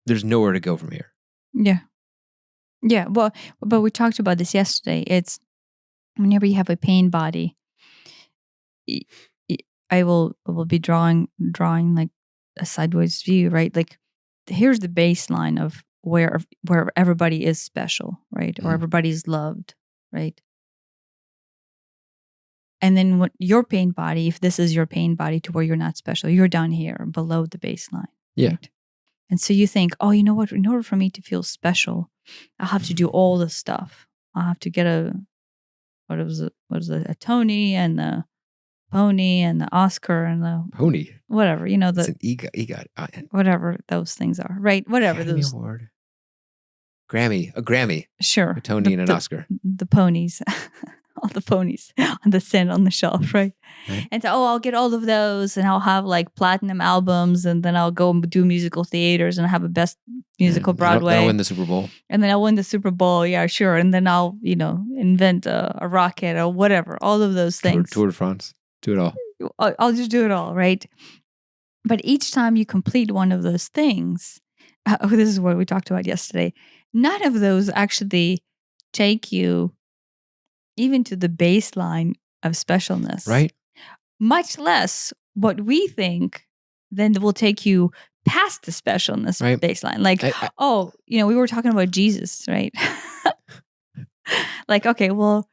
There's nowhere to go from here. Yeah. Yeah. Well, but we talked about this yesterday. It's whenever you have a pain body, I will be drawing like a sideways view, right? Like here's the baseline of where everybody is special, right? Or everybody's loved, right? And then what your pain body, if this is your pain body to where you're not special, you're down here below the baseline. Yeah. Right? And so you think, oh, you know what? In order for me to feel special, I'll have to do all this stuff. I'll have to get a Tony and a pony and the Oscar and the pony, whatever, it's an EGOT, whatever those things are, right? Whatever Academy those Award, a Grammy, sure, a Tony and an Oscar, the ponies. all the ponies on the stand on the shelf, right? Right. And so, I'll get all of those, and I'll have like platinum albums, and then I'll go and do musical theaters, and have a best musical Broadway. Then I'll win the Super Bowl. And then I'll win the Super Bowl, yeah, sure. And then I'll, invent a rocket or whatever. All of those things. Tour de France. Do it all. I'll just do it all, right? But each time you complete one of those things, this is what we talked about yesterday. None of those actually take you even to the baseline of specialness. Right. Much less what we think then will take you past the specialness baseline. Like, we were talking about Jesus, right? Like, okay, well,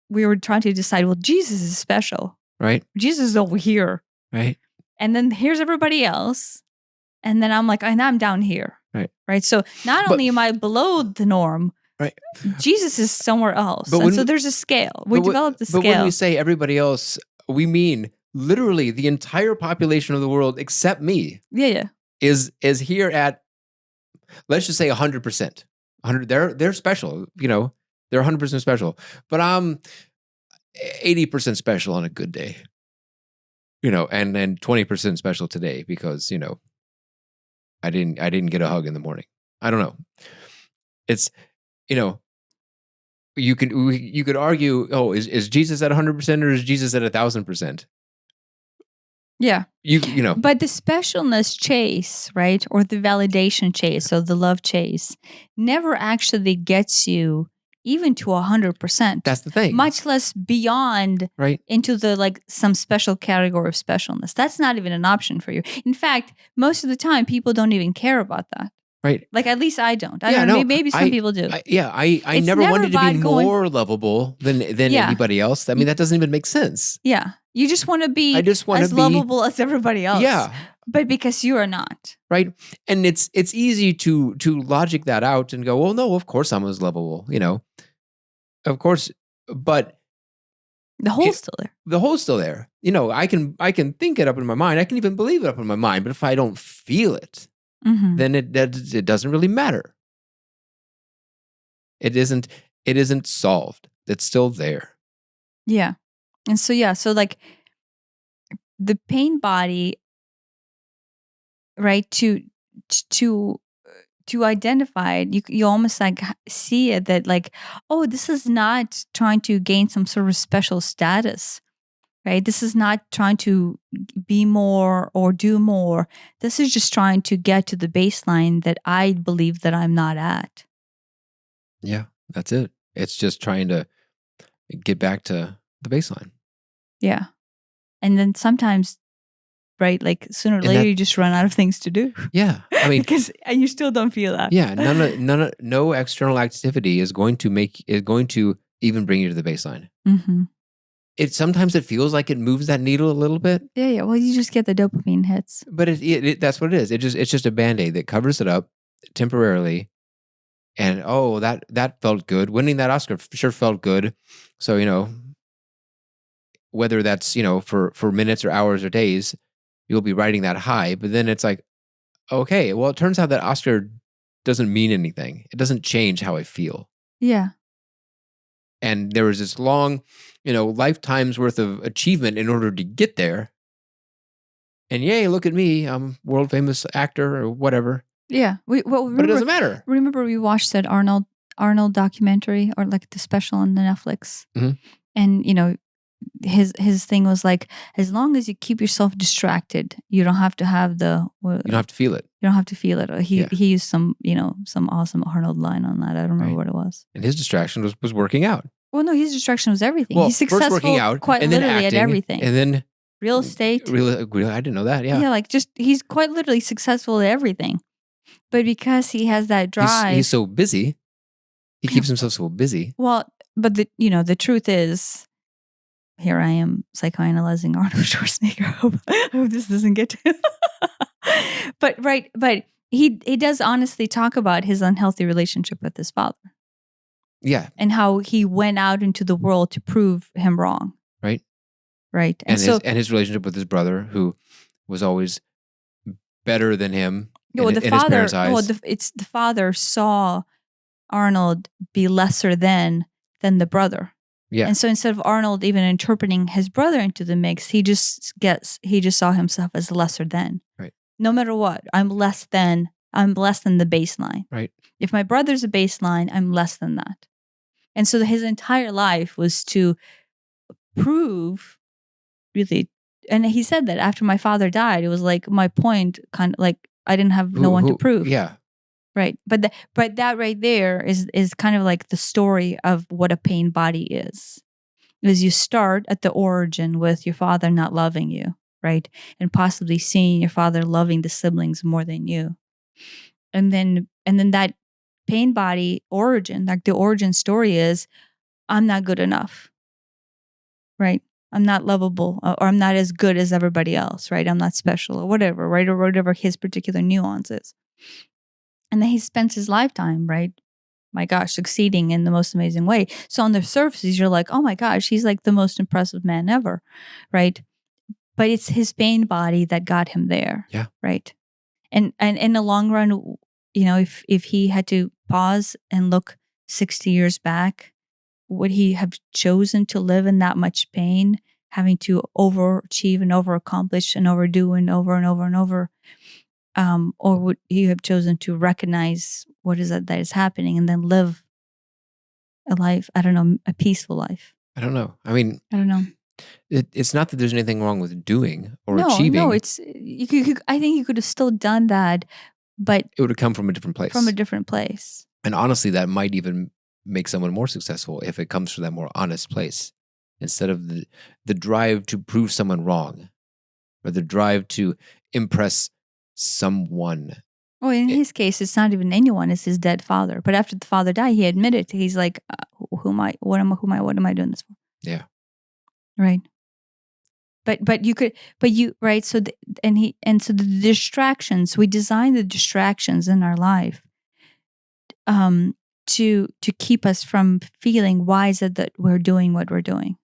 we were trying to decide, well, Jesus is special. Right. Jesus is over here. Right. And then here's everybody else. And then I'm like, and I'm down here. Right. Right. So not only am I below the norm, right, Jesus is somewhere else. So there's a scale. We developed a scale. But when we say everybody else, we mean literally the entire population of the world except me. Yeah. Is here at, let's just say 100%. 100. They're special. They're 100% special. But I'm 80% special on a good day. And then 20% special today because I didn't get a hug in the morning. I don't know. It's you could argue, is Jesus at 100% or is Jesus at 1,000%? Yeah. You know. But the specialness chase, right? Or the validation chase, so the love chase, never actually gets you even to 100%. That's the thing. Much less beyond, right, into the some special category of specialness. That's not even an option for you. In fact, most of the time, people don't even care about that. Right. Like, at least I don't. I don't know. Maybe some people do. I never wanted to be more lovable than anybody else. I mean, that doesn't even make sense. Yeah. You just want to be as lovable as everybody else. Yeah. But because you are not. Right. And it's easy to logic that out and go, well, no, of course I'm as lovable, Of course, but the hole's still there. The hole's still there. I can think it up in my mind. I can even believe it up in my mind. But if I don't feel it, then it doesn't really matter. It isn't solved. It's still there. Yeah. And so like the pain body, right, to identify it, you almost like see it that like, oh, this is not trying to gain some sort of special status, right? This is not trying to be more or do more. This is just trying to get to the baseline that I believe that I'm not at. Yeah, that's it. It's just trying to get back to the baseline. Yeah. And then sometimes, right, like sooner or later you just run out of things to do. Yeah. I mean, and you still don't feel that. Yeah. No external activity is going to even bring you to the baseline. Mm-hmm. Sometimes it feels like it moves that needle a little bit. Yeah. Well, you just get the dopamine hits. But that's what it is. It's just a Band-Aid that covers it up temporarily. And that felt good. Winning that Oscar sure felt good. So, whether that's, for minutes or hours or days, you'll be riding that high. But then it's like, okay, well, it turns out that Oscar doesn't mean anything. It doesn't change how I feel. Yeah. And there was this long, lifetime's worth of achievement in order to get there. And yay, look at me. I'm a world famous actor or whatever. Yeah. But it doesn't matter. Remember we watched that Arnold documentary, or like the special on the Netflix. Mm-hmm. And, his thing was like, as long as you keep yourself distracted, you don't have to have you don't have to feel it. You don't have to feel it. He used some awesome Arnold line on that. I don't remember what it was. And his distraction was working out. Well, no, his distraction was everything. Well, he's successful first working out, quite and literally then acting, at everything. And then real estate. Really, I didn't know that. Yeah. Yeah, like just he's quite literally successful at everything. But because he has that drive, he's so busy. He keeps himself so busy. Well, but the truth is, here I am psychoanalyzing Arnold Schwarzenegger. I hope this doesn't get to but he does honestly talk about his unhealthy relationship with his father. Yeah. And how he went out into the world to prove him wrong. Right. Right. And his relationship with his brother, who was always better than him in his parents' eyes. Well, the father saw Arnold be lesser than the brother. Yeah. And so instead of Arnold even interpreting his brother into the mix, he just saw himself as lesser than. Right. No matter what, I'm less than the baseline. Right. If my brother's a baseline, I'm less than that. And so his entire life was to prove, really, and he said that after my father died, it was like my point, kind of like I didn't have no one to prove. Yeah. Right. But that right there is kind of like the story of what a pain body is you start at the origin with your father not loving you, right? And possibly seeing your father loving the siblings more than you. And then that pain body origin, like the origin story is, I'm not good enough, right? I'm not lovable, or I'm not as good as everybody else, right? I'm not special, or whatever, right? Or whatever his particular nuance is. And then he spends his lifetime, right? My gosh, succeeding in the most amazing way. So on the surface, you're like, oh my gosh, he's like the most impressive man ever, right? But it's his pain body that got him there. Yeah. Right. And in the long run, you know, if he had to pause and look 60 years back, would he have chosen to live in that much pain, having to overachieve and overaccomplish and overdo and over and over and over? Or would he have chosen to recognize what is it that is happening and then live a life, I don't know, a peaceful life? I don't know. I mean, I don't know. It's not that there's anything wrong with doing or No, achieving. it's I think you could have still done that, but it would have come from a different place. from a different place. And honestly, that might even make someone more successful if it comes from that more honest place, instead of the drive to prove someone wrong, or the drive to impress someone. Well, in his case, it's not even anyone; it's his dead father. But after the father died, he admitted he's like, "Who am I? What am I doing this for?" Yeah. Right. But you right. So so the distractions, we design the distractions in our life, to keep us from feeling, why is it that we're doing what we're doing?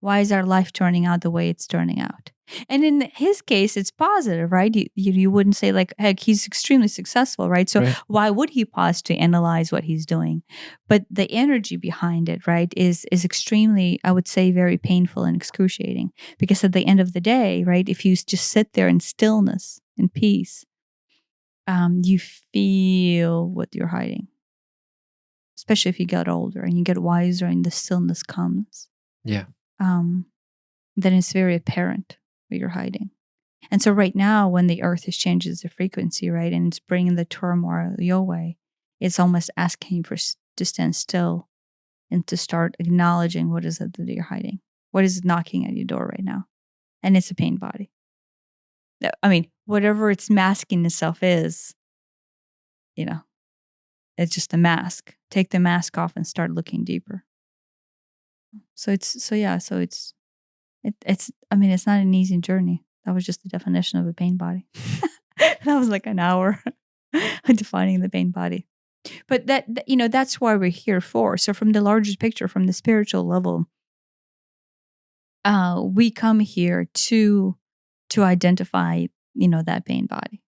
Why is our life turning out the way it's turning out? And in his case, it's positive, right? You wouldn't say like, heck, he's extremely successful, right? So Right. why would he pause to analyze what he's doing? But the energy behind it, right, is extremely, I would say, very painful and excruciating. Because at the end of the day, right, if you just sit there in stillness and peace, you feel what you're hiding. Especially if you get older and you get wiser and the stillness comes. Yeah. Then it's very apparent what you're hiding. And so right now, when the earth is changes the frequency, right, and it's bringing the turmoil your way, it's almost asking you to stand still and to start acknowledging what is it that you're hiding. What is knocking at your door right now? And it's a pain body. I mean, whatever its masking itself is, you know, it's just a mask. Take the mask off and start looking deeper. It's I mean, it's not an easy journey. That was just the definition of a pain body. That was like an hour defining the pain body. But that's why we're here for. So from the larger picture, from the spiritual level, we come here to identify, that pain body.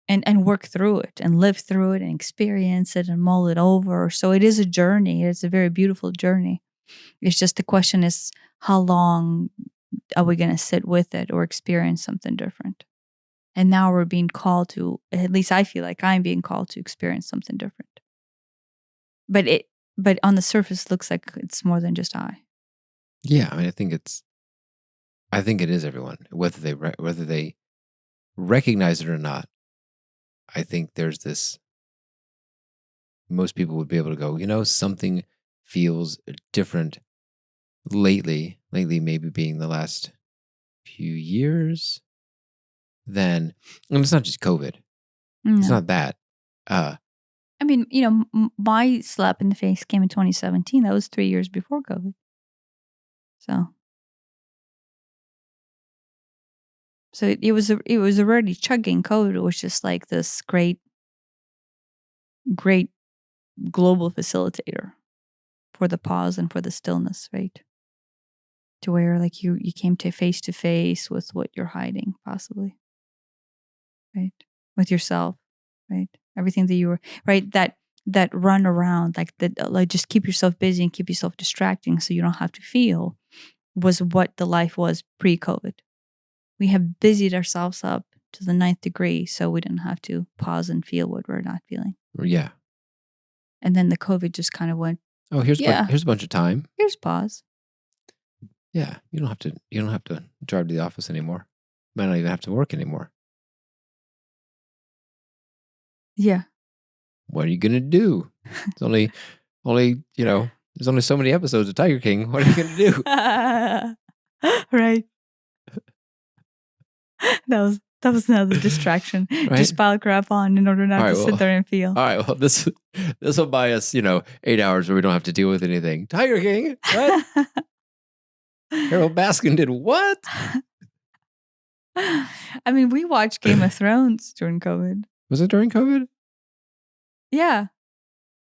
And work through it and live through it and experience it and mull it over. So it is a journey. It's a very beautiful journey. It's just the question is, how long are we going to sit with it or experience something different? And now we're being called to, at least I feel like I'm being called to experience something different. But on the surface, looks like it's more than just I. Yeah, I mean, I think it is everyone, whether they recognize it or not. I think there's this. Most people would be able to go, something feels different lately. Lately, maybe being the last few years. And it's not just COVID. No. It's not that. I mean, my slap in the face came in 2017. That was 3 years before COVID. So it was already chugging. COVID was just like this great global facilitator for the pause and for the stillness, right? To where like you came to face with what you're hiding, possibly, right? With yourself, right? Everything that you were, right? That that run around, like that, like just keep yourself busy and keep yourself distracting so you don't have to feel, was what the life was pre-COVID. We have busied ourselves up to the 9th degree so we didn't have to pause and feel what we're not feeling. Yeah. And then the COVID just kind of went, Oh, here's Yeah. here's a bunch of time. here's pause. Yeah, you don't have to drive to the office anymore. Might not even have to work anymore. Yeah. What are you gonna do? It's only there's only so many episodes of Tiger King. What are you gonna do? Right. That was another distraction. Right? Just pile crap on in order not All right, to sit well- there and feel. All right, well, this will buy us 8 hours where we don't have to deal with anything. Tiger King, what? Carol Baskin did what? I mean, we watched Game of Thrones during COVID. Was it during COVID? Yeah,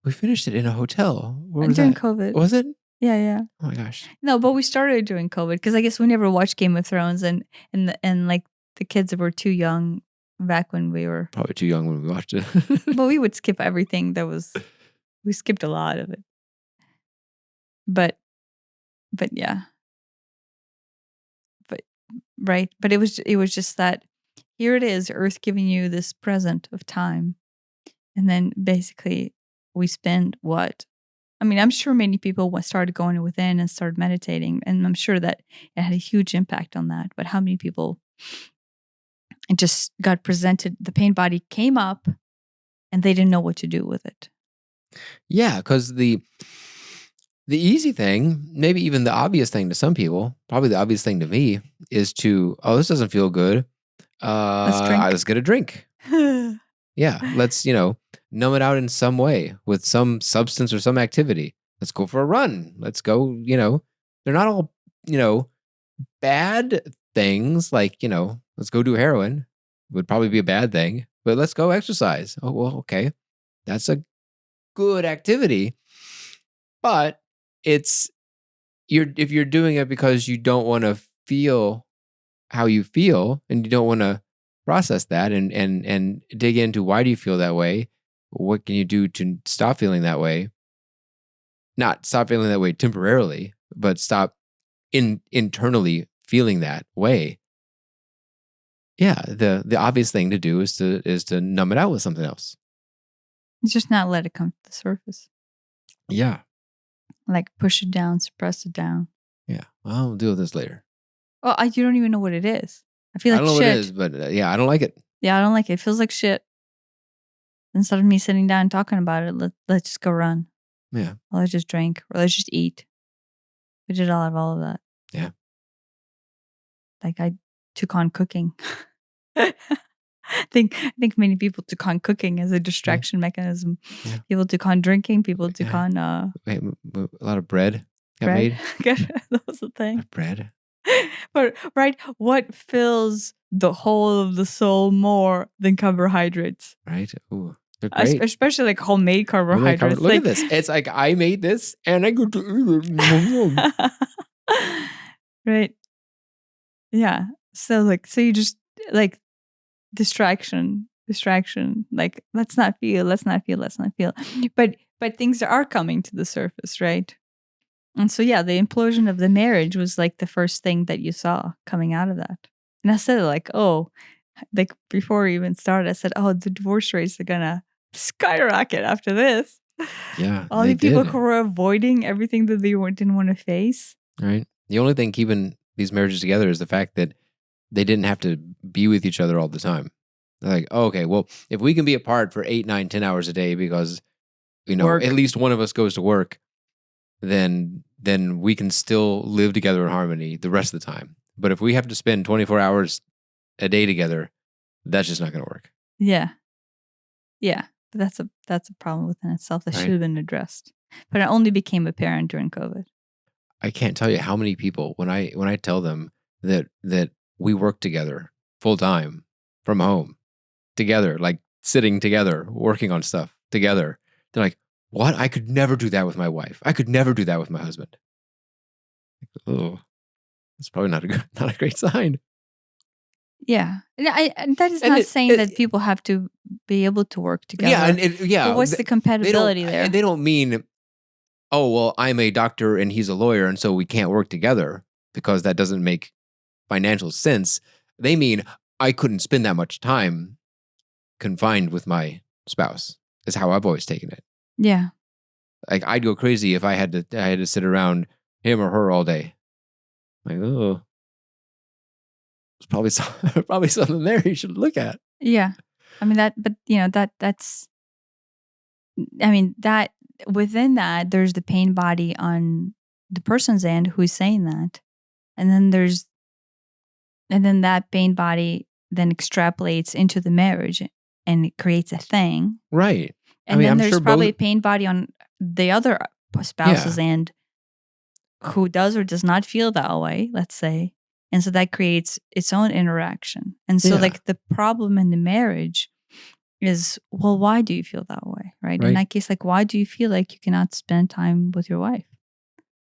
We finished it in a hotel. Where was during that? COVID. Was it? Yeah. Oh my gosh. No, but we started during COVID because I guess we never watched Game of Thrones, and like the kids were too young back when we were. Probably too young when we watched it. But we would skip everything that was. We skipped a lot of it. But yeah. But right. But it was just that here it is, Earth giving you this present of time, and then basically we spend what. I mean, I'm sure many people started going within and started meditating, and I'm sure that it had a huge impact on that. But how many people just got presented, the pain body came up, and they didn't know what to do with it? Yeah, because the easy thing, maybe even the obvious thing to some people, probably the obvious thing to me, is to, this doesn't feel good. Let's get a drink. Yeah, let's, numb it out in some way with some substance or some activity. Let's go for a run. Let's go, they're not all, bad things like, let's go do heroin would probably be a bad thing, but let's go exercise. Oh, well, okay. That's a good activity, but if you're doing it because you don't want to feel how you feel and you don't want to process that and dig into why do you feel that way? What can you do to stop feeling that way? Not stop feeling that way temporarily, but stop internally feeling that way. Yeah, the obvious thing to do is to numb it out with something else. Just not let it come to the surface. Yeah. Like push it down, suppress it down. Yeah. Well, I'll deal with this later. Well, you don't even know what it is. I feel like I don't know shit. what it is, but yeah, I don't like it. Yeah, I don't like it. It feels like shit. Instead of me sitting down and talking about it, let's just go run. Yeah. Or let's just drink. Or let's just eat. We did all of that. Yeah. Like I took on cooking. I think many people took on cooking as a distraction mechanism. Yeah. People took on drinking. People took on a lot of bread got made. That was the thing. Bread. But right, what fills the whole of the soul more than carbohydrates? Right. Ooh, they're great. Especially like homemade carbohydrates. Look at this. It's like I made this and I go to right. Yeah. So you just like distraction. Like let's not feel. But things are coming to the surface, right? And so yeah, the implosion of the marriage was like the first thing that you saw coming out of that. And I said like before we even started, I said, the divorce rates are gonna skyrocket after this. Yeah. All the people who were avoiding everything that they didn't want to face. Right. The only thing keeping these marriages together is the fact that they didn't have to be with each other all the time. They're like, okay, well, if we can be apart for 8, 9, 10 hours a day because, Work. At least one of us goes to work, then we can still live together in harmony the rest of the time. But if we have to spend 24 hours a day together, that's just not going to work. Yeah. Yeah. But that's a problem within itself that should have been addressed. But it only became apparent during COVID. I can't tell you how many people when I tell them that we work together full time from home together, like sitting together, working on stuff together, they're like, "What? I could never do that with my wife. I could never do that with my husband." Oh, that's probably not a great sign. Yeah. And that is And not saying that people have to be able to work yeah, together. But what's the compatibility there? they don't mean, oh well, I'm a doctor and he's a lawyer, and so we can't work together because that doesn't make financial sense. They mean I couldn't spend that much time confined with my spouse. Is how I've always taken it. Yeah. Like I'd go crazy if I had to sit around him or her all day. Like, oh, there's probably probably something there you should look at. Yeah. I mean but that's I mean that within that there's the pain body on the person's end who's saying that. And then that pain body then extrapolates into the marriage and it creates a thing. Right. And then I'm there's sure probably both. a pain body on the other spouse's Yeah. end who does or does not feel that way, let's say. And so that creates its own interaction. And so, Yeah. like, the problem in the marriage is, well, why do you feel that way? Right. In Right. that case, like, why do you feel like you cannot spend time with your wife?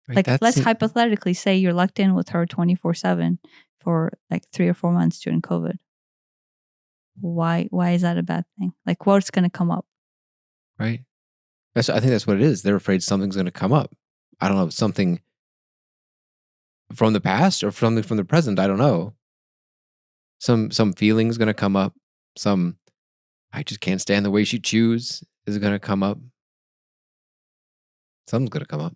Right. Like, That's let's hypothetically say you're locked in with her 24/7 for like 3 or 4 months during COVID. Why is that a bad thing? Like, what's going to come up? right. I think that's what it is. They're afraid something's going to come up. I don't know, something from the past or something from the present. I don't know. Some feelings going to come up. Some I just can't stand the way she chews is going to come up. Something's going to come up.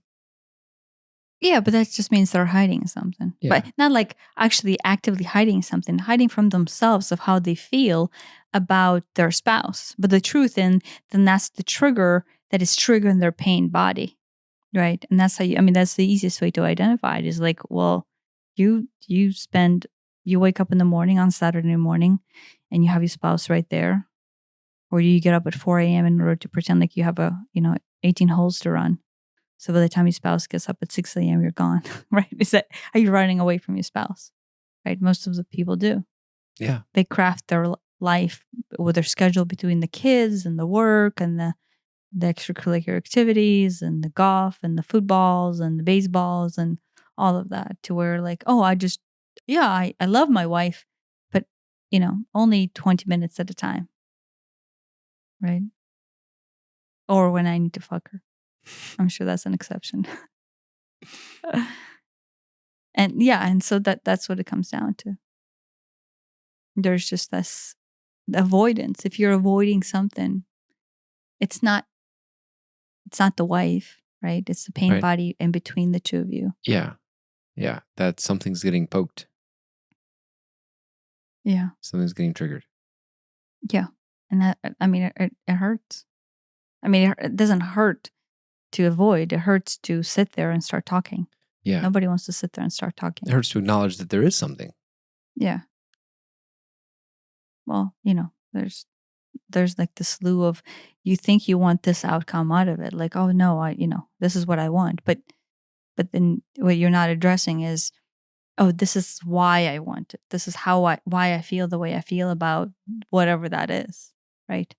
Yeah, but that just means they're hiding something. Yeah. But not like actually actively hiding something, hiding from themselves of how they feel about their spouse. But the truth then that's the trigger that is triggering their pain body. Right. And that's how that's the easiest way to identify it is like, well, you wake up in the morning on Saturday morning and you have your spouse right there. Or you get up at 4 a.m. in order to pretend like you have 18 holes to run. So by the time your spouse gets up at 6 a.m., you're gone, right? Are you running away from your spouse? Right? Most of the people do. Yeah. They craft their life with their schedule between the kids and the work and the extracurricular activities and the golf and the footballs and the baseballs and all of that to where like, oh, I love my wife, but only 20 minutes at a time. Right? Or when I need to fuck her. I'm sure that's an exception. And so that's what it comes down to. There's just this avoidance. If you're avoiding something, it's not the wife, right? It's the pain Right. body in between the two of you. Yeah. Yeah. That something's getting poked. Yeah. Something's getting triggered. Yeah. And that, it hurts. It doesn't hurt to avoid. It hurts to sit there and start talking. Yeah. Nobody wants to sit there and start talking. It hurts to acknowledge that there is something. Yeah. Well, there's like the slew of you think you want this outcome out of it. Like, oh no, this is what I want. But then what you're not addressing is, oh, this is why I want it. This is why I feel the way I feel about whatever that is. Right.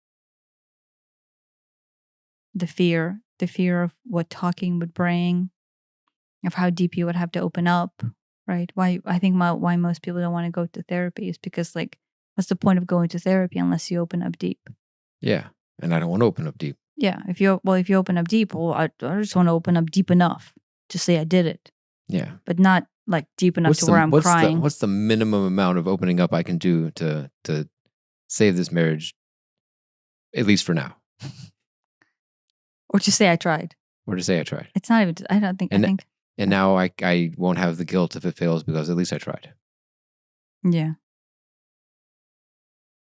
The fear of what talking would bring, of how deep you would have to open up. Right. Why most people don't want to go to therapy is because like, what's the point of going to therapy unless you open up deep? Yeah. And I don't want to open up deep. Yeah. If you open up deep, well, I just want to open up deep enough to say I did it. Yeah. But not like deep enough where I'm crying. What's the minimum amount of opening up I can do to save this marriage, at least for now? Or to say I tried. Or to say I tried. It's not even, I don't think, And now I won't have the guilt if it fails because at least I tried. Yeah.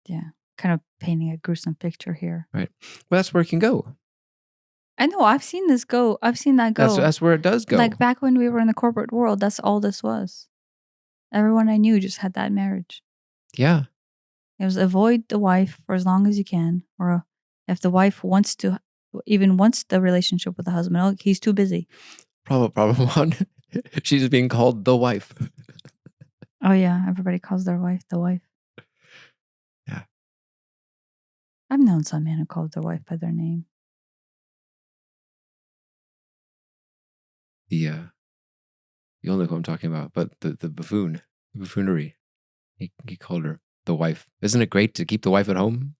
Yeah. Kind of painting a gruesome picture here. Right. Well, that's where it can go. I know. I've seen that go. That's where it does go. Like back when we were in the corporate world, that's all this was. Everyone I knew just had that marriage. Yeah. It was avoid the wife for as long as you can. Or if the wife wants the relationship with the husband, oh, he's too busy. Problem one. She's being called the wife. Oh yeah, everybody calls their wife the wife. Yeah. I've known some men who called their wife by their name. You all know who I'm talking about, but the buffoonery. He called her the wife. Isn't it great to keep the wife at home?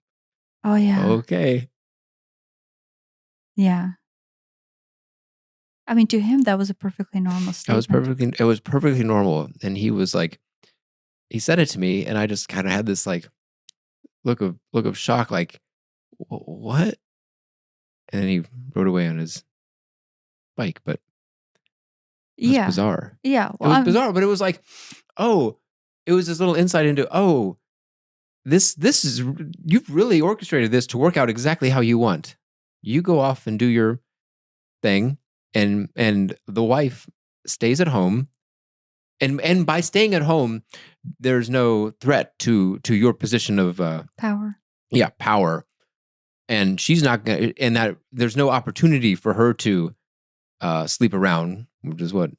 Oh yeah. Okay. Yeah. I mean, to him, that was a perfectly normal statement. It was perfectly normal. And he was like, he said it to me, and I just kind of had this like look of shock, like, what? And then he rode away on his bike, but it was Yeah. bizarre. Yeah. It was bizarre, but it was like, oh, it was this little insight into, oh, this is, you've really orchestrated this to work out exactly how you want. You go off and do your thing, and the wife stays at home, and by staying at home, there's no threat to your position of Power. power, and she's not gonna, and that there's no opportunity for her to sleep around, which is what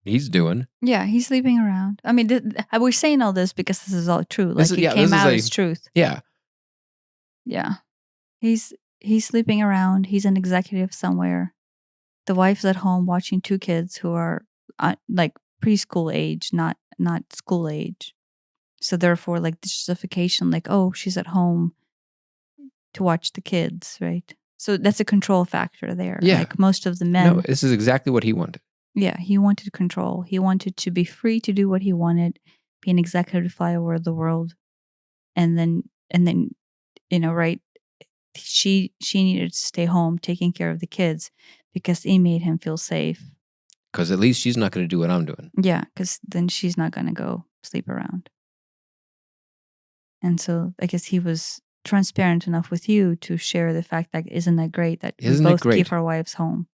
he's doing. Yeah, he's sleeping around. I mean, we're saying all this because this is all true. Like, it came out as truth. Yeah. Yeah. He's sleeping around. He's an executive somewhere. The wife's at home watching two kids who are like preschool age, not school age. So therefore, like, the justification, like, oh, she's at home to watch the kids, right? So that's a control factor there. Yeah. Like most of the men. No, this is exactly what he wanted. Yeah, he wanted control. He wanted to be free to do what he wanted, be an executive, fly over the world, and then right. She needed to stay home taking care of the kids because it made him feel safe. Because at least she's not going to do what I'm doing. Yeah, because then she's not going to go sleep around. And so I guess he was transparent enough with you to share the fact that isn't that great that we both keep our wives home.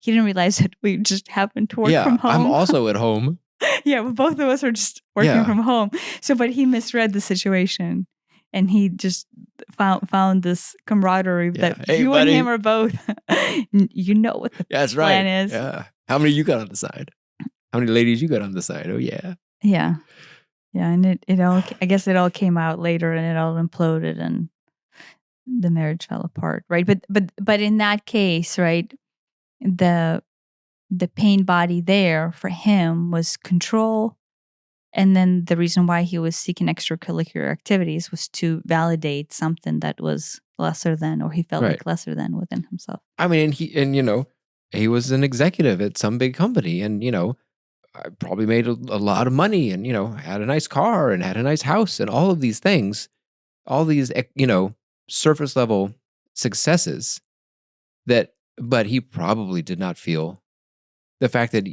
He didn't realize that we just happened to work from home. I'm also at home. Yeah, but both of us are just working from home. So, but he misread the situation, and he just found this camaraderie that you buddy. and him are both. You know what the plan is. Yeah. How many you got on the side? How many ladies you got on the side? Oh yeah. Yeah, yeah, and it all. I guess it all came out later, and it all imploded, and the marriage fell apart, right? But in that case, right, the pain body there for him was control. And then the reason why he was seeking extracurricular activities was to validate something that was lesser than, or he felt like lesser than within himself. I mean, he was an executive at some big company, and probably made a lot of money, and had a nice car and had a nice house and all of these things, all these surface level successes but he probably did not feel the fact that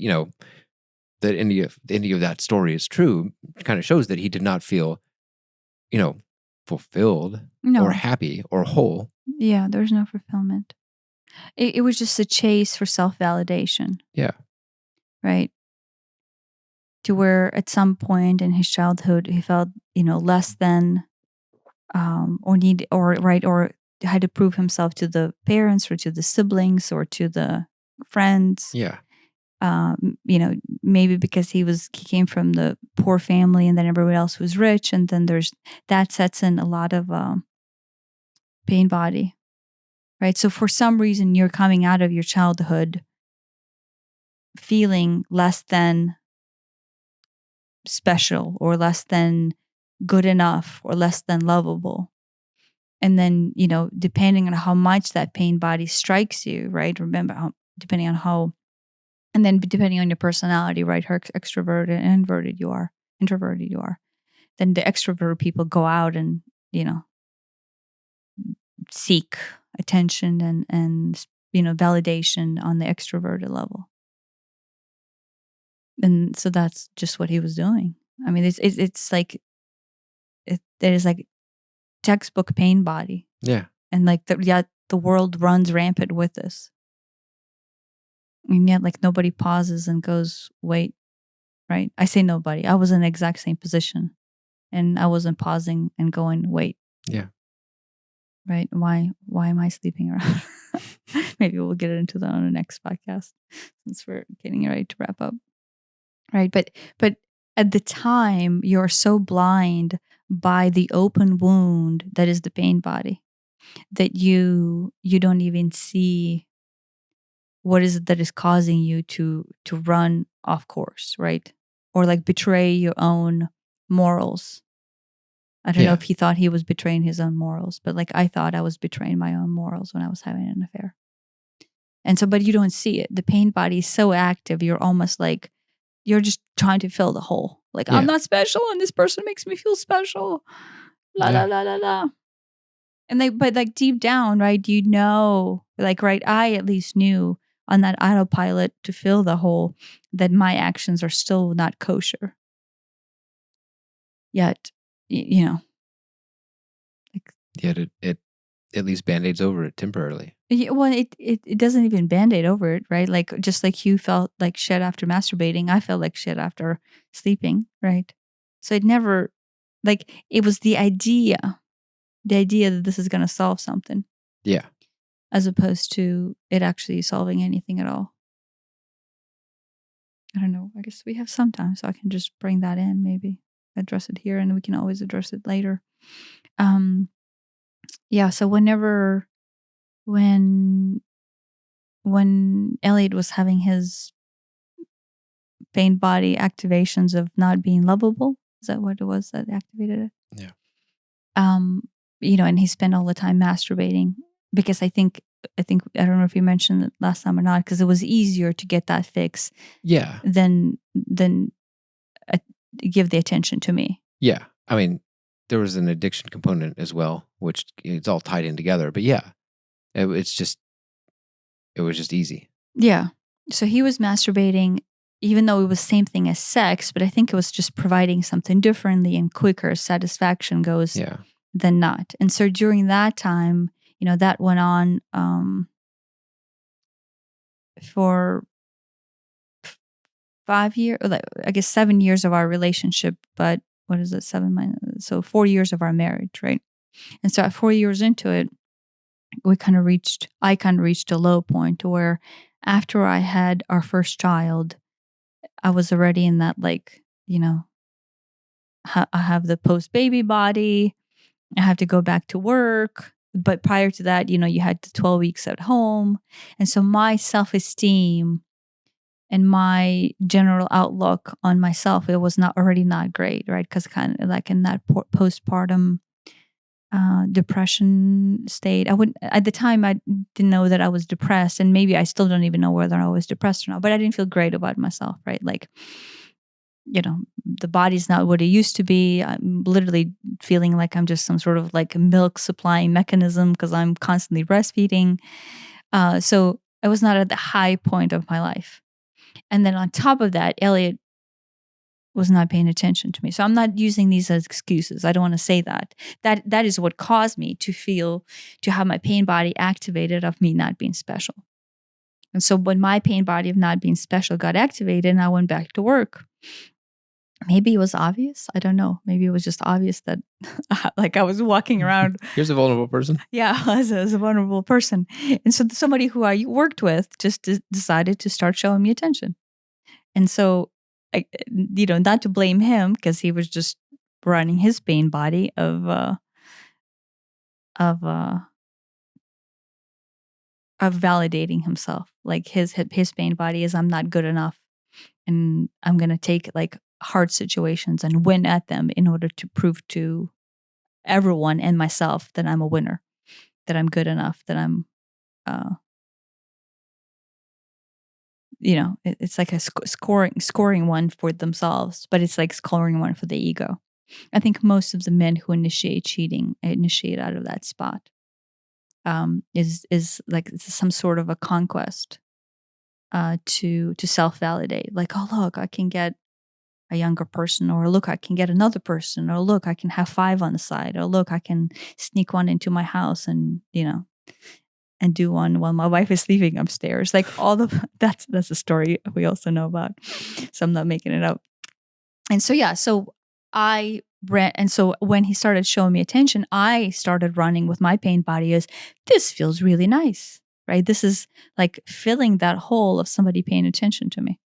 that any of that story is true kind of shows that he did not feel fulfilled or happy or whole. Yeah, there's no fulfillment. It was just a chase for self-validation. Yeah. Right. To where at some point in his childhood he felt less than or had to prove himself to the parents or to the siblings or to the friends. Yeah. Maybe because he came from the poor family, and then everybody else was rich, and then that sets in a lot of pain body, right? So for some reason, you're coming out of your childhood feeling less than special, or less than good enough, or less than lovable. And then, depending on how much that pain body strikes you, right? Remember, depending on how, and then depending on your personality, right? How extroverted and introverted you are, then the extrovert people go out and, seek attention and validation on the extroverted level. And so that's just what he was doing. I mean, it's like, there's like textbook pain body. Yeah. And like, the world runs rampant with this. And yet, like, nobody pauses and goes, wait, right? I say nobody. I was in the exact same position, and I wasn't pausing and going, wait. Yeah. Right? Why am I sleeping around? Maybe we'll get into that on the next podcast, since we're getting ready to wrap up. Right? But at the time, you're so blind by the open wound that is the pain body that you don't even see what is it that is causing you to run off course, right? Or like betray your own morals, I don't know Yeah. if he thought he was betraying his own morals, but like I thought I was betraying my own morals when I was having an affair. And so, but you don't see it. The pain body is so active. You're almost like, you're just trying to fill the hole. Like, I'm Yeah. not special and this person makes me feel special. La, la, Yeah. la, la, la. And but like deep down, right, you know, like, right, I at least knew on that autopilot to fill the hole that my actions are still not kosher. Yet, you know, like, Yet it at least band-aids over it temporarily. yeah, well, it doesn't even band-aid over it, right? Like, just like you felt like shit after masturbating, I felt like shit after sleeping, right? So it never, like, it was the idea that this is going to solve something, Yeah. as opposed to it actually solving anything at all. I don't know. I guess we have some time, so I can just bring that in, maybe address it here, and we can always address it later. Yeah. So when Elliot was having his pain body activations of not being lovable, is that what it was that activated it? Yeah. And he spent all the time masturbating because I think I don't know if you mentioned it last time or not, because it was easier to get that fix Yeah. than give the attention to me. Yeah. I mean, there was an addiction component as well, which it's all tied in together. But yeah, it was just easy. Yeah. So he was masturbating, even though it was the same thing as sex, but I think it was just providing something differently and quicker as satisfaction goes Yeah. than not. And so during that time, that went on for 5 years, I guess 7 years of our relationship, but what is it, 7 minus, so 4 years of our marriage, right? And so at 4 years into it, I kind of reached a low point where after I had our first child, I was already in that, like, I have the post baby body. I have to go back to work. But prior to that, you had the 12 weeks at home. And so my self-esteem and my general outlook on myself, it was not great, right? Because kind of like in that postpartum depression state. I wouldn't, at the time, I didn't know that I was depressed, and maybe I still don't even know whether I was depressed or not, but I didn't feel great about myself, right? Like, the body's not what it used to be. I'm literally feeling like I'm just some sort of like milk supplying mechanism because I'm constantly breastfeeding. So I was not at the high point of my life. And then on top of that, Elliot was not paying attention to me. So I'm not using these as excuses. I don't want to say that. That is what caused me to have my pain body activated of me not being special. And so when my pain body of not being special got activated and I went back to work, maybe it was obvious. I don't know. Maybe it was just obvious that like I was walking around. Here's a vulnerable person. Yeah, as a vulnerable person. And so somebody who I worked with just decided to start showing me attention. And so, not to blame him because he was just running his pain body of validating himself. Like his pain body is, I'm not good enough, and I'm gonna take like hard situations and win at them in order to prove to everyone and myself that I'm a winner, that I'm good enough, that I'm it's like a scoring one for themselves, but it's like scoring one for the ego. I think most of the men who initiate cheating initiate out of that spot. Is like it's some sort of a conquest to self validate. Like, oh look, I can get a younger person, or look, I can get another person, or look, I can have 5 on the side, or look, I can sneak one into my house and and do one while my wife is sleeping upstairs. Like all the that's a story we also know about. So I'm not making it up. And so so I ran, and so when he started showing me attention, I started running with my pain body as, this feels really nice, right? This is like filling that hole of somebody paying attention to me.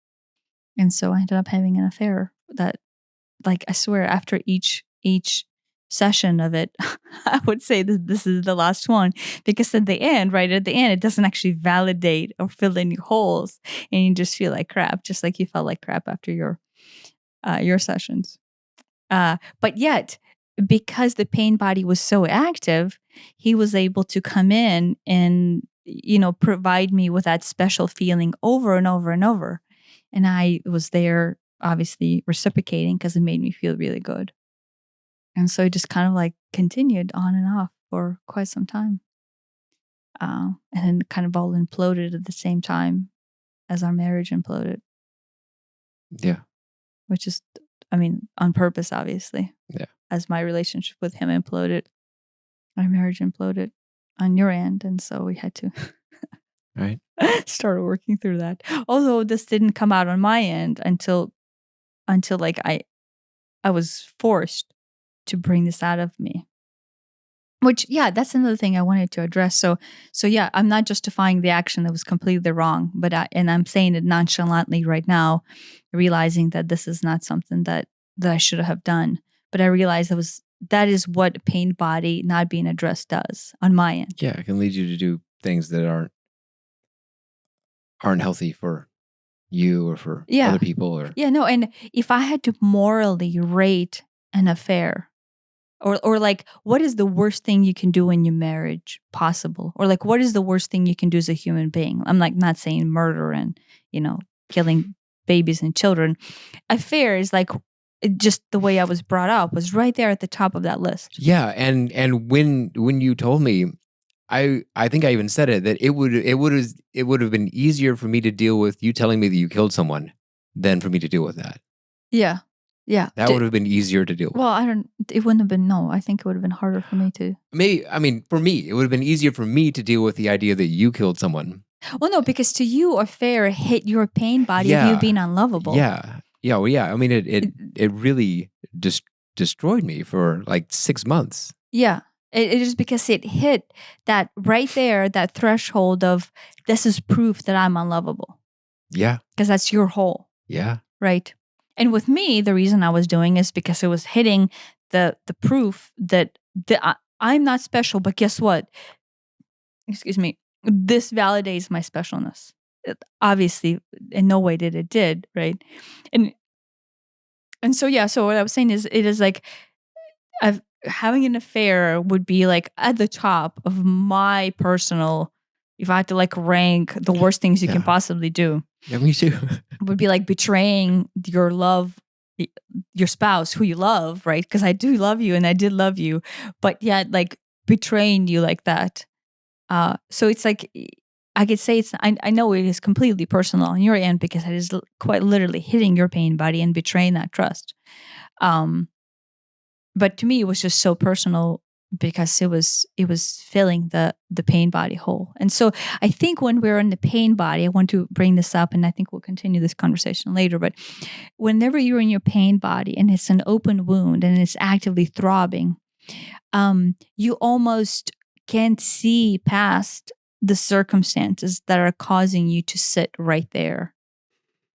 And so I ended up having an affair that, like, I swear after each session of it, I would say that this is the last one, because at the end, it doesn't actually validate or fill any holes, and you just feel like crap, just like you felt like crap after your sessions. But yet because the pain body was so active, he was able to come in and, provide me with that special feeling over and over and over. And I was there, obviously reciprocating, because it made me feel really good. And so it just kind of like continued on and off for quite some time. And then kind of all imploded at the same time as our marriage imploded. Yeah. Which is, on purpose, obviously. Yeah. As my relationship with him imploded, our marriage imploded on your end. And so we had to right. start working through that. Although this didn't come out on my end until like I was forced to bring this out of me. Which, yeah, that's another thing I wanted to address. So yeah, I'm not justifying the action that was completely wrong, but I'm saying it nonchalantly right now, realizing that this is not something that I should have done. But I realized that is what pain body not being addressed does on my end. Yeah, it can lead you to do things that aren't healthy for you or for other people. Or and if I had to morally rate an affair, or like, what is the worst thing you can do in your marriage possible? Or like, what is the worst thing you can do as a human being? I'm like not saying murder and, killing babies and children. Affair is like, just the way I was brought up was right there at the top of that list. Yeah. And when you told me, I think I even said it, that it would have been easier for me to deal with you telling me that you killed someone than for me to deal with that. Yeah. Yeah. That would have been easier to deal with. Well, it wouldn't have been, no. I think it would have been harder for me to. For me, it would have been easier for me to deal with the idea that you killed someone. Well, no, because to you, affair hit your pain body of you being unlovable. Yeah. Yeah. Well, yeah. It really destroyed me for like 6 months. Yeah. It is because it hit that right there, that threshold of, this is proof that I'm unlovable. Yeah. Because that's your hole. Yeah. Right. And with me, the reason I was doing is because it was hitting the proof that I'm not special, but guess what? Excuse me. This validates my specialness. Obviously, in no way did, right? And so, yeah, so what I was saying is, it is like, having an affair would be like at the top of my personal, if I had to like rank the worst things you can possibly do. Yeah, me too. Would be like betraying your spouse who you love, right? Because I do love you and I did love you, but yet like betraying you like that. So it's like, I could say I know it is completely personal on your end, because it is quite literally hitting your pain body and betraying that trust. But to me, it was just so personal, because it was filling the pain body hole. And so I think when we're in the pain body, I want to bring this up, and I think we'll continue this conversation later, but whenever you're in your pain body and it's an open wound and it's actively throbbing, you almost can't see past the circumstances that are causing you to sit right there